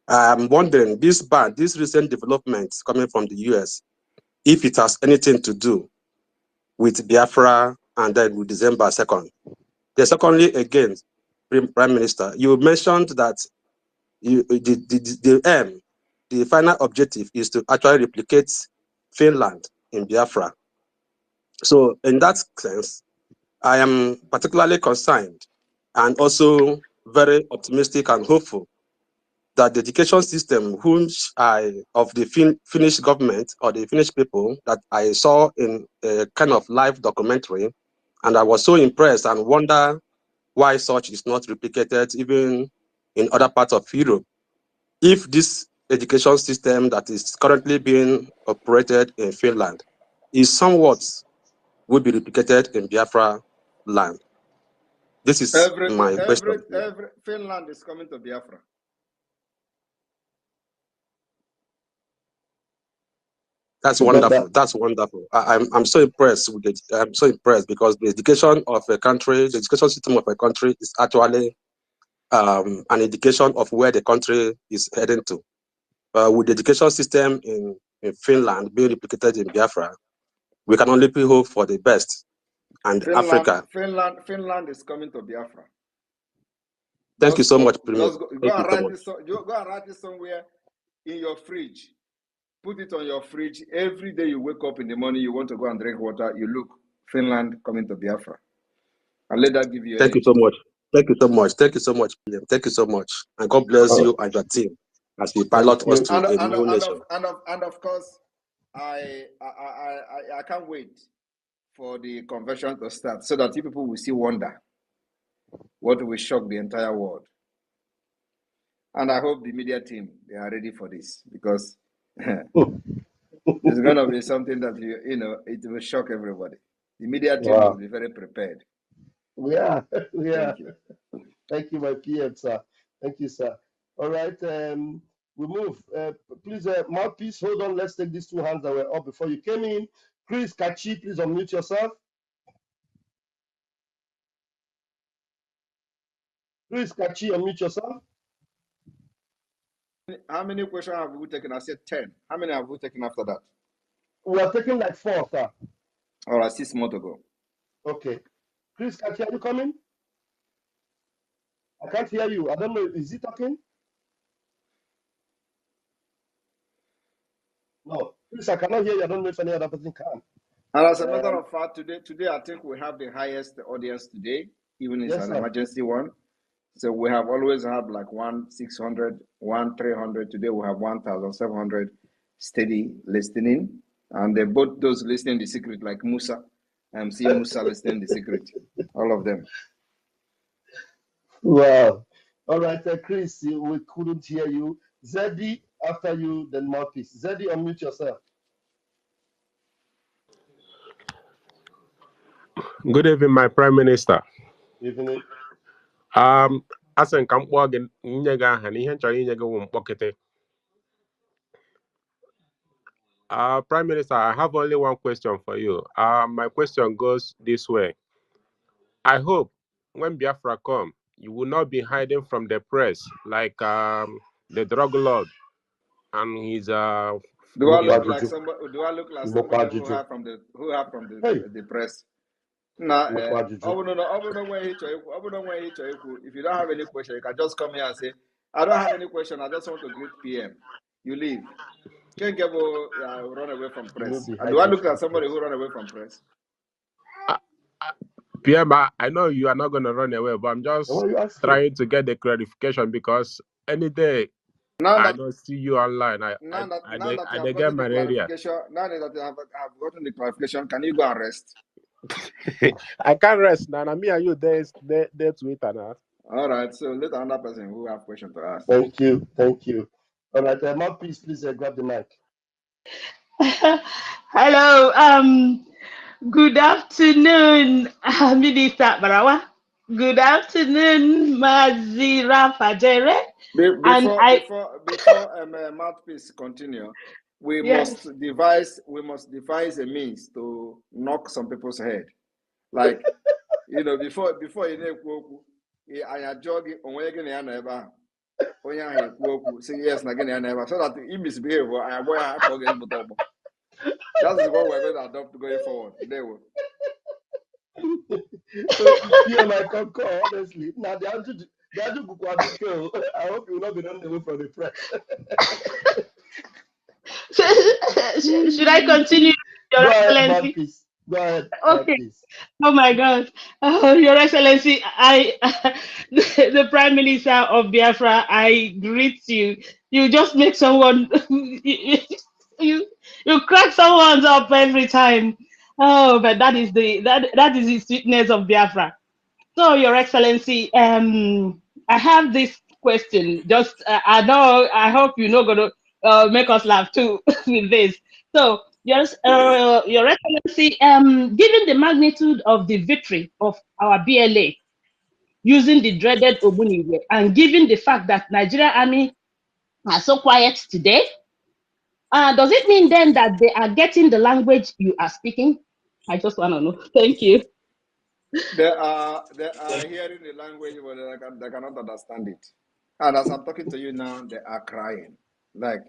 I'm wondering, this recent developments coming from the US, if it has anything to do with Biafra and then with December 2nd. Then secondly, again, Prime Minister, you mentioned that the aim, the final objective is to actually replicate Finland in Biafra. So in that sense, I am particularly concerned and also very optimistic and hopeful that the education system of the Finnish government or the Finnish people that I saw in a kind of live documentary, and I was so impressed and wonder why such is not replicated even in other parts of Europe. If this education system that is currently being operated in Finland is somewhat would be replicated in Biafra land. This is my question. Every Finland is coming to Biafra. That's wonderful. That's wonderful. I'm so impressed with it. I'm so impressed because the education of a country, the education system of a country is actually an indication of where the country is heading to. With the education system in Finland being replicated in Biafra, we can only hope for the best. And Africa. Finland is coming to Biafra. Thank you so much, Premier. Go and write this somewhere in your fridge. Put it on your fridge. Every day you wake up in the morning, you want to go and drink water, you look, Finland coming to Biafra. And let that give you Thank you so much. Thank you so much. Thank you so much, William. Thank you so much. And God bless you and your team as we pilot us to a new nation. And of course, I can't wait for the convention to start so that you people will see wonder what will shock the entire world. And I hope the media team, they are ready for this, because it's going to be something that, it will shock everybody. The media team must be very prepared. Yeah. Thank you. Thank you, my PM, sir. Thank you, sir. All right, we move. Please, mouthpiece, hold on. Let's take these two hands that were up before you came in. Chris Kachi, please unmute yourself. Chris Kachi, unmute yourself. How many questions have we taken? I said 10. How many have we taken after that? We are taking like 4, sir. All right, 6 more to go. Okay. Chris Kachi, are you coming? I can't hear you. I don't know. Is he talking? No. Chris, I cannot hear you. I don't know if any other person can. And as a matter of fact, today I think we have the highest audience today, even if it's an emergency one. So we have always had like 1,600, 1,300. Today we have 1,700 steady listening. And they both those listening the secret, like Musa. I'm seeing Musa listening the secret. All of them. Wow. All right, Chris, we couldn't hear you. Zeddy, after you, then mouthpiece. Zeddy, unmute yourself. Good evening, my Prime Minister. Evening. Asen kampo again nyega han ihe nchọrọ inyega wo mkpokete. Prime Minister, I have only one question for you. My question goes this way. I hope when Biafra come, you will not be hiding from the press like the drug lord and his Do I look like somebody who have from the press? Nah, if you don't have any question, you can just come here and say, I don't have any question, I just want to greet PM. You leave. Can't get run away from press. Do I look like somebody who run away from press? PM, I know you are not going to run away, but I'm just trying to get the clarification because any day I don't see you online. I get malaria. Now that I have gotten the clarification, can you go and rest? I can't rest now. Me and you there Twitter now. All right, so let another person who have question to ask. Thank you. All right, mouthpiece, please grab the mic. Hello. Good afternoon, Minister Barawa. Good afternoon, Mazira Fajere. Before mouthpiece continue, we must devise a means to knock some people's head. Like, before you know, I jog on where again I never. Say yes, again I never. So that he misbehave, I boy I forget but that's what we're going to adopt going forward. There we So yeah, I concur, honestly. Now I hope you will not be running away from the press. Should I continue, Your Excellency? Go ahead. Okay. Oh my God. Your Excellency, the Prime Minister of Biafra, I greet you. You just make someone you crack someone up every time. Oh, but that is the sweetness of Biafra. So, Your Excellency, I have this question. Just I hope you're not going to make us laugh too with this. So, yes, Your Excellency, given the magnitude of the victory of our BLA using the dreaded Ogbunigwe, and given the fact that Nigeria Army are so quiet today, does it mean then that they are getting the language you are speaking? I just want to know. Thank you. They are hearing the language, but they cannot understand it. And as I'm talking to you now, they are crying. Like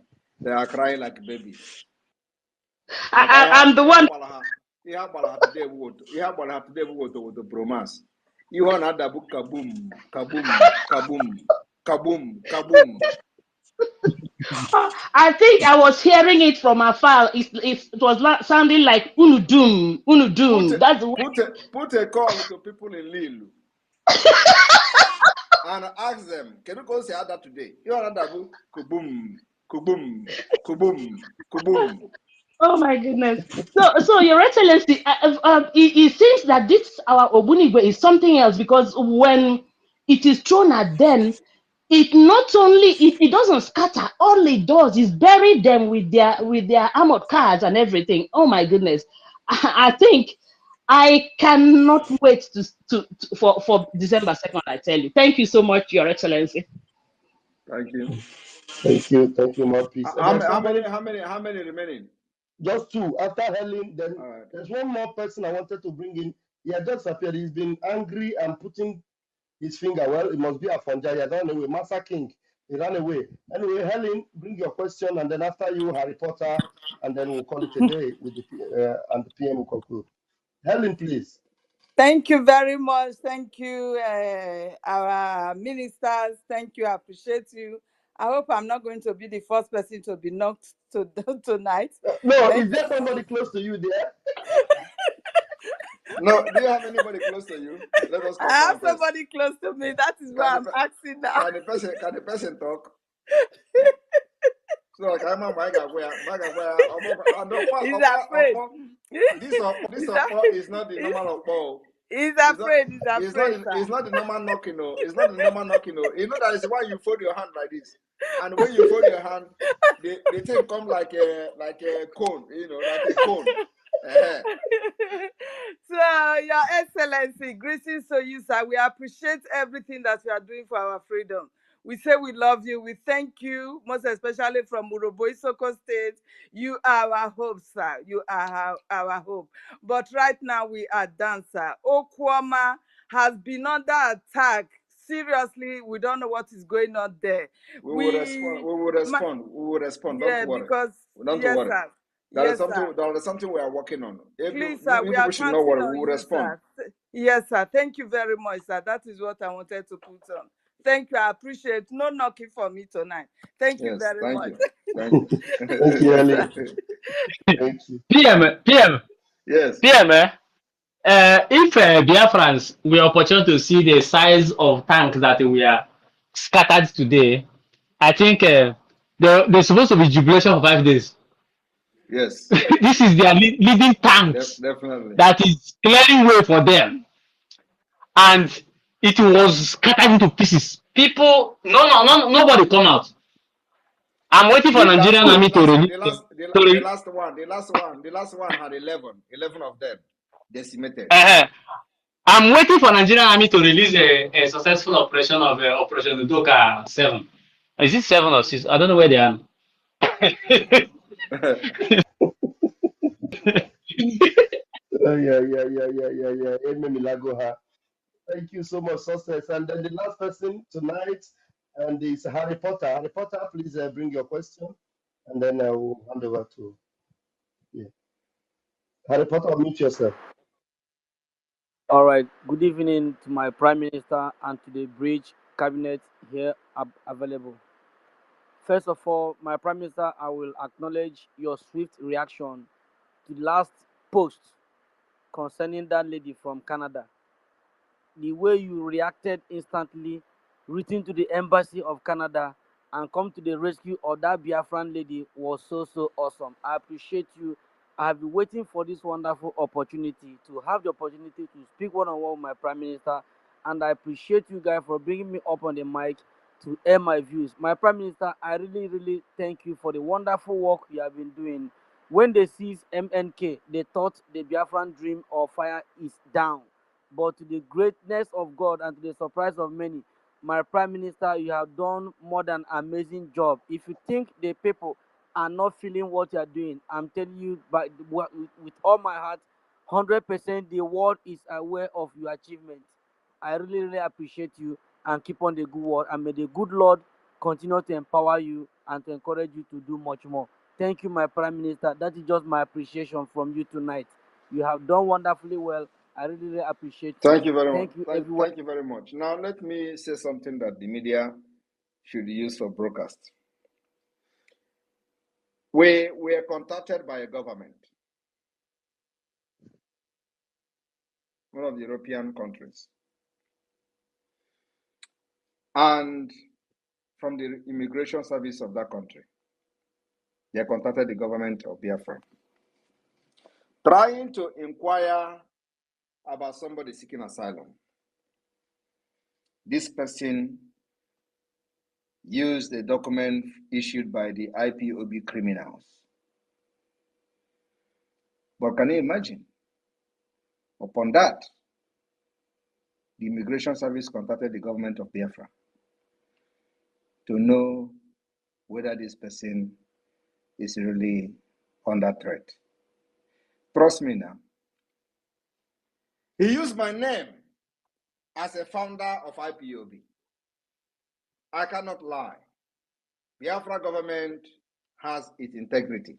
babies. I'm the one. You have today with the bromance. You want another book kaboom, kaboom, kaboom, kaboom, kaboom. I think I was hearing it from afar. It was sounding like unudum, unudum. Put a call to people in Lille and ask them, can you go say that today? You want another book? Kaboom, kaboom, kaboom, kaboom. Oh my goodness! So Your Excellency, it seems that this our Ogbunigwe is something else, because when it is thrown at them, it not only it doesn't scatter, all it does is bury them with their armored cars and everything. Oh my goodness. I think I cannot wait for December 2nd, I tell you. Thank you so much, Your Excellency. Thank you. Thank you, mouthpiece. How many remaining? Just two. After Helen, then Right. there's one more person I wanted to bring in. He had just appeared. He's been angry and putting his finger. Well, it must be a Funja. He had run away. Master King, he ran away. Anyway, Helen, bring your question, and then after you, Harry Potter, and then we'll call it a day with and the PM will conclude. Helen, please. Thank you very much. Thank you, our ministers. Thank you. I appreciate you. I hope I'm not going to be the first person to be knocked tonight. No, is there somebody close to you there? No, do you have anybody close to you? Let us confirm. I have somebody close to me. That is why I'm asking now. Can the person talk? So like I'm a He's afraid. This is not the normal Oppo. He's afraid. It's not the normal knocking. No, it's not the normal knocking. No, you know that is why you fold your hand like this, and when you fold your hand, the thing come like a cone. You know, like a cone. So, Your Excellency, greetings to you, sir. We appreciate everything that you are doing for our freedom. We say we love you. We thank you, most especially from Urobo Isoko State. You are our hope, sir. You are our hope. But right now we are done, sir. Okwama has been under attack. Seriously, we don't know what is going on there. We will respond. Yeah, don't worry. because don't yes, worry. sir. There Yes, is something. sir. There is something we are working on. Please, sir, we are should not worry. We will respond. Sir. Yes, sir. Thank you very much, sir. That is what I wanted to put on. Thank you. I appreciate. No knocking for me tonight. Thank you very much. Thank you. Thank you, Ellie. Thank you. PM. Yes. PM. If Biafrans were opportune to see the size of tanks that we are scattered today, I think there's supposed to be jubilation for 5 days. Yes. This is their leading tanks definitely. that is clearing way for them. And it was scattered into pieces. People, nobody come out. I'm waiting for Nigerian army to release. The last one had 11 of them decimated. I'm waiting for Nigerian army to release a successful operation of Operation Udoka 7. Is it 7 or 6? I don't know where they are. Yeah. Thank you so much, success. And then the last person tonight, and it's Harry Potter. Harry Potter, please bring your question, and then I will hand over to Harry Potter. Mute yourself. All right. Good evening to my Prime Minister and to the Bridge Cabinet here available. First of all, my Prime Minister, I will acknowledge your swift reaction to the last post concerning that lady from Canada. The way you reacted instantly, written to the Embassy of Canada, and come to the rescue of that Biafran lady was so awesome. I appreciate you. I have been waiting for this wonderful opportunity to have the opportunity to speak one-on-one with my Prime Minister, and I appreciate you guys for bringing me up on the mic to air my views. My Prime Minister, I really thank you for the wonderful work you have been doing. When they seized MNK, they thought the Biafran dream of fire is down. But to the greatness of God and to the surprise of many, my Prime Minister, you have done more than an amazing job. If you think the people are not feeling what you are doing, I'm telling you with all my heart, 100% the world is aware of your achievement. I really appreciate you and keep on the good work. And may the good Lord continue to empower you and to encourage you to do much more. Thank you, my Prime Minister. That is just my appreciation from you tonight. You have done wonderfully well. I really appreciate you. Thank you very much. Thank you, everyone. Thank you very much. Now, let me say something that the media should use for broadcast. We were contacted by a government, one of the European countries, and from the immigration service of that country, they contacted the government of Biafra, trying to inquire about somebody seeking asylum. This person use the document issued by the IPOB criminals. But can you imagine? Upon that, the Immigration Service contacted the government of Biafra to know whether this person is really under threat. Trust me now. He used my name as a founder of IPOB. I cannot lie. Biafra government has its integrity.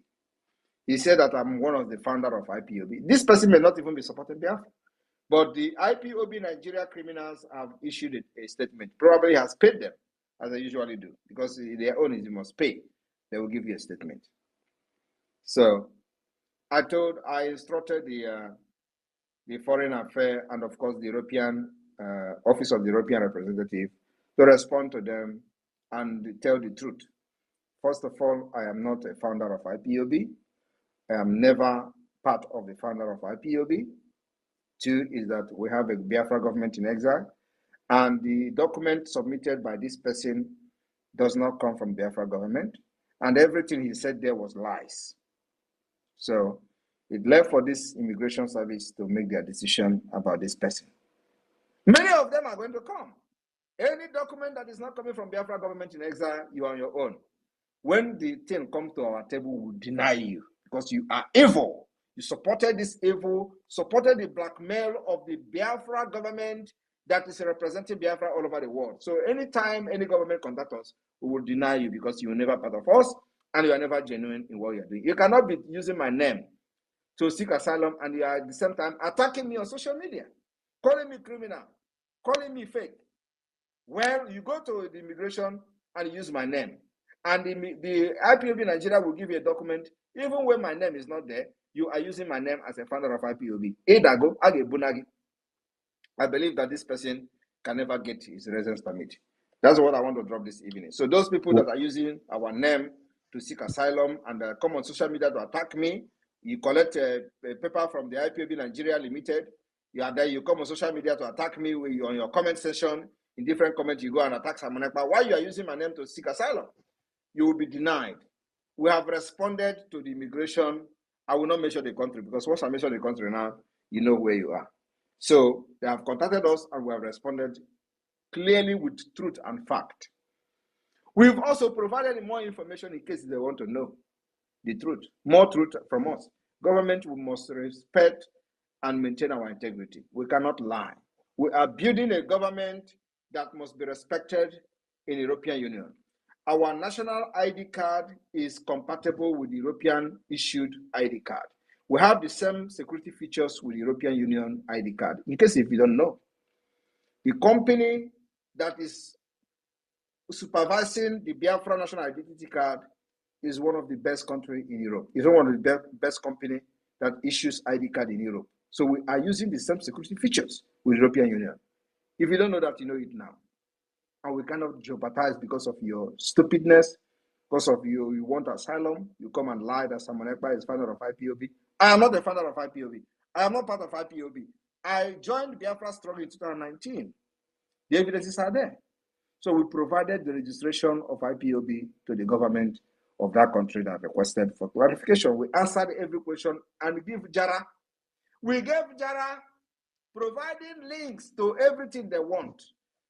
He said that I'm one of the founder of IPOB. This person may not even be supporting Biafra, but the IPOB Nigeria criminals have issued a statement. Probably has paid them, as they usually do, because their own is you must pay. They will give you a statement. So I instructed the Foreign Affairs and of course the European Office of the European Representative to respond to them and tell the truth. First of all, I am not a founder of IPOB. I am never part of the founder of IPOB. Two is that we have a Biafra government in exile, and the document submitted by this person does not come from Biafra government, and everything he said there was lies. So it left for this immigration service to make their decision about this person. Many of them are going to come. Any document that is not coming from Biafra government in exile, you are on your own. When the thing comes to our table, we will deny you because you are evil. You supported this evil, supported the blackmail of the Biafra government that is representing Biafra all over the world. So anytime any government contacts us, we will deny you because you are never part of us and you are never genuine in what you are doing. You cannot be using my name to seek asylum and you are at the same time attacking me on social media, calling me criminal, calling me fake. Well, you go to the immigration and use my name. And the IPOB Nigeria will give you a document, even when my name is not there, you are using my name as a founder of IPOB. I believe that this person can never get his residence permit. That's what I want to drop this evening. So those people that are using our name to seek asylum and come on social media to attack me, you collect a paper from the IPOB Nigeria Limited, you are there, you come on social media to attack me on your comment section, in different comments, you go and attack Samonekpa. Why you are using my name to seek asylum? You will be denied. We have responded to the immigration. I will not mention the country because once I mention the country now, you know where you are. So they have contacted us and we have responded clearly with truth and fact. We've also provided more information in case they want to know the truth, more truth from us. Government, we must respect and maintain our integrity. We cannot lie. We are building a government that must be respected in the European Union. Our national ID card is compatible with the European issued ID card. We have the same security features with the European Union ID card. In case if you don't know, the company that is supervising the Biafra national identity card is one of the best countries in Europe. It's one of the best company that issues ID card in Europe. So we are using the same security features with the European Union. If you don't know that, you know it now. And we cannot jeopardize because of your stupidness, because of you want asylum, you come and lie that Samonekpa is founder of IPOB. I am not a founder of IPOB. I am not part of IPOB. I joined Biafra struggle in 2019. The evidences are there. So we provided the registration of IPOB to the government of that country that requested for clarification. We answered every question and give Jara. We gave Jara providing links to everything they want.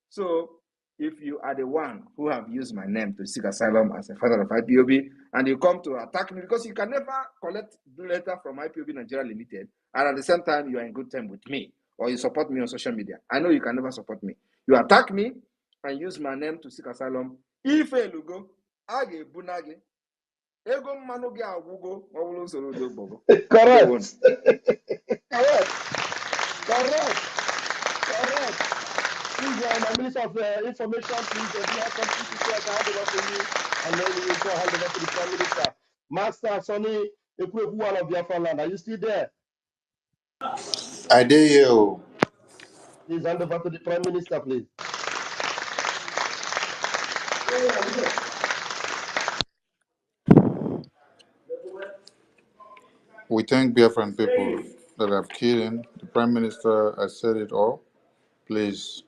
So if you are the one who have used my name to seek asylum as a father of IPOB and you come to attack me because you can never collect the letter from IPOB Nigeria Limited and at the same time you are in good time with me or you support me on social media. I know you can never support me. You attack me and use my name to seek asylum. If you go, age bunage. Ego manu ge agugo, wawulu soro do bogo. Correct. Correct. Correct. Correct. Please, my Minister of Information, please, if you have something to say, I can hand over to you, and then we will go hand over to the Prime Minister. Master Sonny Ekwebuwan of Biafra land, are you still there? I dare you. Please hand over to the Prime Minister, please. We thank Biafran people that have keyed in. The Prime Minister has said it all. Please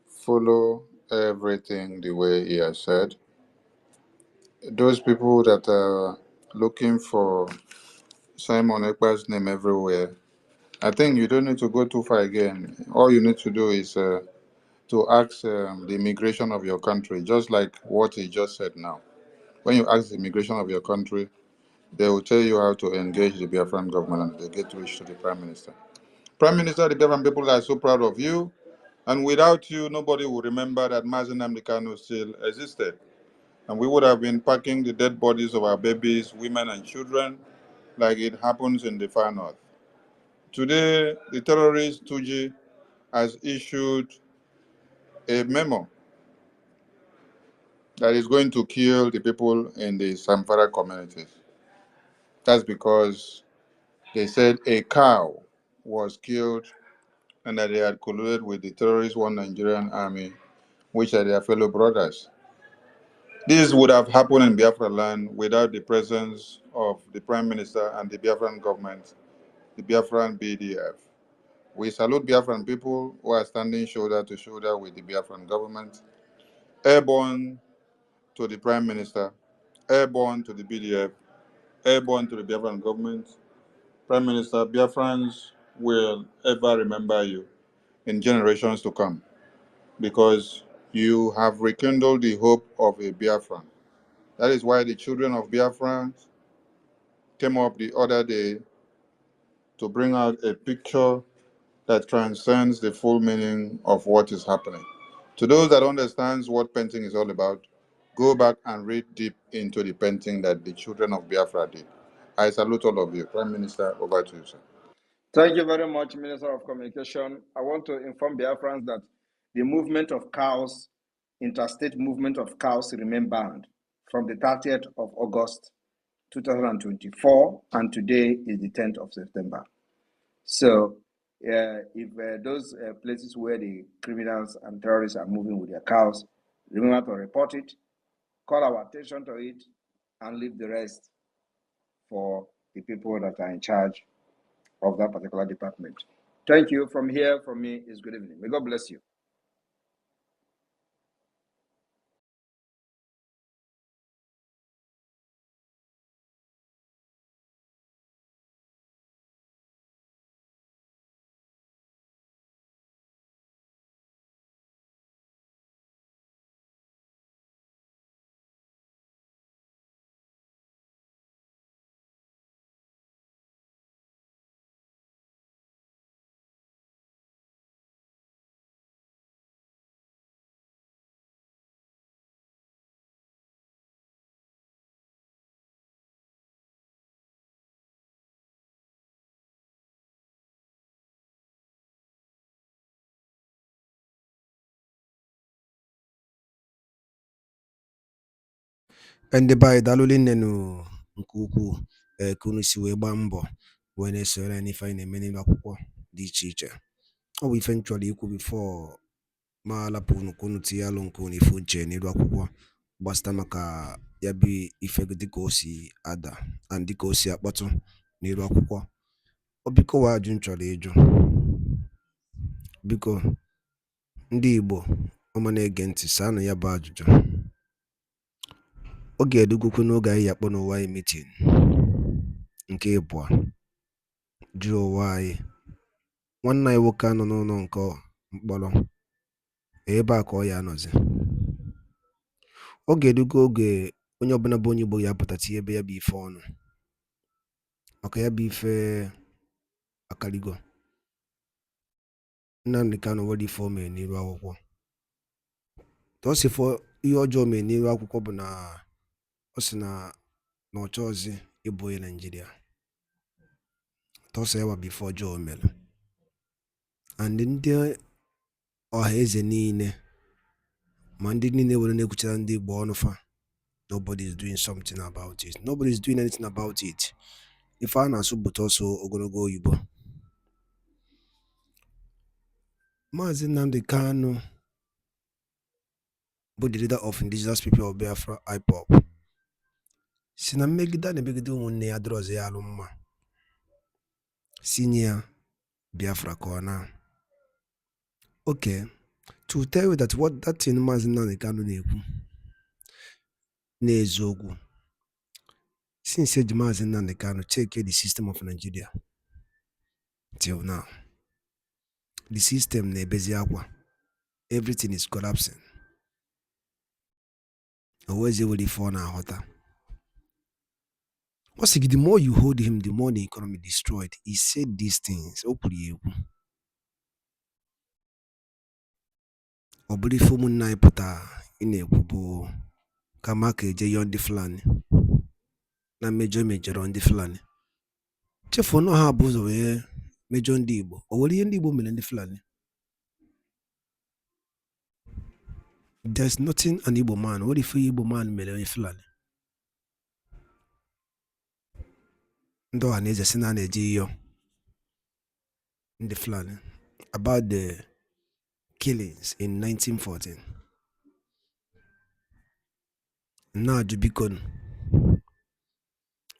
follow everything the way he has said. those people that are looking for Simon Ekpa's name everywhere, I think you don't need to go too far again. All you need to do is to ask the immigration of your country, just like what he just said now. When you ask the immigration of your country, they will tell you how to engage the Biafran government and they get reach to the Prime Minister. Prime Minister, the Biafran people are so proud of you. And without you, nobody will remember that Mazi Nnamdi Kanu still existed. And we would have been packing the dead bodies of our babies, women, and children like it happens in the far north. Today, the terrorist Tuji has issued a memo that is going to kill the people in the Samfara communities. That's because they said a cow was killed and that they had colluded with the terrorist One Nigerian army, which are their fellow brothers. This would have happened in Biafra land without the presence of the Prime Minister and the Biafran government, the Biafran BDF. We salute Biafran people who are standing shoulder to shoulder with the Biafran government, airborne to the Prime Minister, airborne to the BDF, airborne to the Biafran government. Prime Minister, Biafrans will ever remember you in generations to come because you have rekindled the hope of a Biafran. That is why the children of Biafra came up the other day to bring out a picture that transcends the full meaning of what is happening. To those that understands what painting is all about, go back and read deep into the painting that the children of Biafra did. I salute all of you. Prime Minister, over to you, sir. Thank you very much, Minister of Communication. I want to inform Biafrans that the movement of cows, interstate movement of cows, remain banned from the 30th of August 2024, and today is the 10th of September. So if those places where the criminals and terrorists are moving with their cows, remember to report it, call our attention to it, and leave the rest for the people that are in charge of that particular department. Thank you. From here, from me, is good evening. May God bless you. Ndị be anyị daalụ nne nke ukwuu ka unu si wee gbaa mbọ wee na-esoro anyị n'ife anyị na-eme n'elu akwụkwọ dị iche iche. Ọ bụ ife m chọrọ ikwu bifo ma alapụ unu ka unu tinye alụ nke unu ife uche n'elu akwụkwọ gbasịta maka ya bụ ife dịka o si ada and dịka o si akpọtụ n'elu akwụkwọ. Ọ biko wa ajụ m chọrọ ịjụ, biko ndị Igbo ọma na-ege ntị saanụ ya bụ ajụjụ. Ọ ga-edugokwu n'oge anyị akpọ n'ụwa anyị mitin nke ịbụọ jụrụ ụwa anyị nwanne anyị nwoke anọ n'ụlọ nke mkpọrọ ebe a ka ọ ya anọzi. Ọ ga-edugo oge onye ọbụla bụ onye Igbo ya pụta tinye ebe ya bụ ife ọnụ maka ya bụ ife akarigo. Nnamdi Kanu nwere ife o mere n'iru akwụkwọ. Tọsifọ ihe ọjọọ mere n'iru akwụkwọ bụ na ọ sị na ọ chọọzi ịbụ onye Nigeria. Tọsọ ya bụ ife ọjọọ mere. And ndị ọha eze niile ma ndị niile were na-ekwuchara ndị Igbo ọnụ fa, nobody is doing something about it. Nobody is doing anything about it. Ife a na-asụ bụta ọsọ ogologo oyibo. Maazị Nnamdi Kanu bụ the leader of indigenous people of Biafra IPOB si na mmegide a na-emegide ụmụnne ya dịrọzi ya alụ mma si nye ya Biafra ka ọ na. Okay, to tell you that what that thing Maazị Nnamdi Kanu na-ekwu n'eziokwu since Mazi Nnamdi Kanu check the system of Nigeria till now, the system na-ebezi akwa, everything is collapsing. Always able to fall na hota. What's the more you hold him, the more the economy destroyed. He said these things. Obuli fumu na iputa ine kubo kamaka eje yon di Fulani na major on di Fulani. Chefo no ha buzo we major ndi Igbo. Owoli ndi Igbo mele ndi Fulani. There's nothing an Igbo man. What if Igbo man mele ndi Fulani? Ndo aneze sina neji yo ndi Fulani about the killings in 1914. Now Jubikon.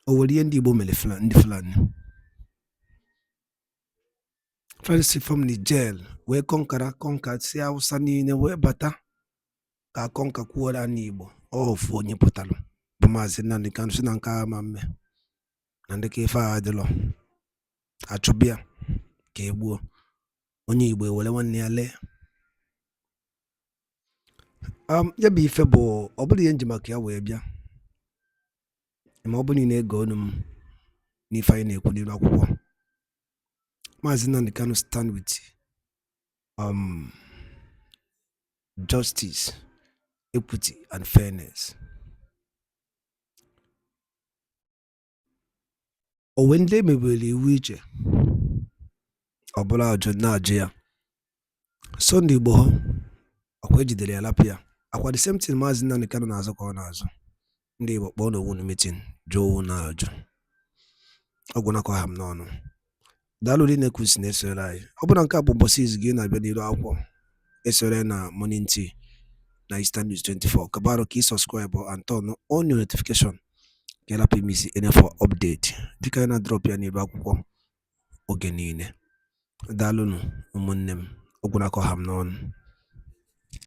Owoli ndi Igbo mele ndi Fulani. Friends from the jail, we conquered, see how sunny in a way bata. Ka conquer kuora nibo, oh, for nye potalo. Pumazi Nnamdi Kanu sinanka mame. Nande ke fa adelo. Achobia, ke ebuo. Onye Igbo wale wane ale. Yabi ifebo, obuli yenjimaki ya webia. Ima obuli nego num. Ni fa ine kuni lakuwa. Mazi Nnamdi Kanu stand with justice, equity, and fairness. O when they may be wiche, Obola Najia. Sunday boho, akweji de lapia. Akwa the same thing Mazi Nnamdi Kanu nazo kwa nazo. Ndi bono wunu meeting, jo na ajo. Oguna kwa ham nono. Dalu di nekusi nesolai. Obuna nka bobosi izgi na benilo akwo. Esore na morning tea. Na Eastern News 24. Kabaro ki subscribe and turn on your notification. Kela pimisi ene for update. Dika na drop ya ni bakuko. Ogenine. Dalunu umunnem. Oguna ko ham non.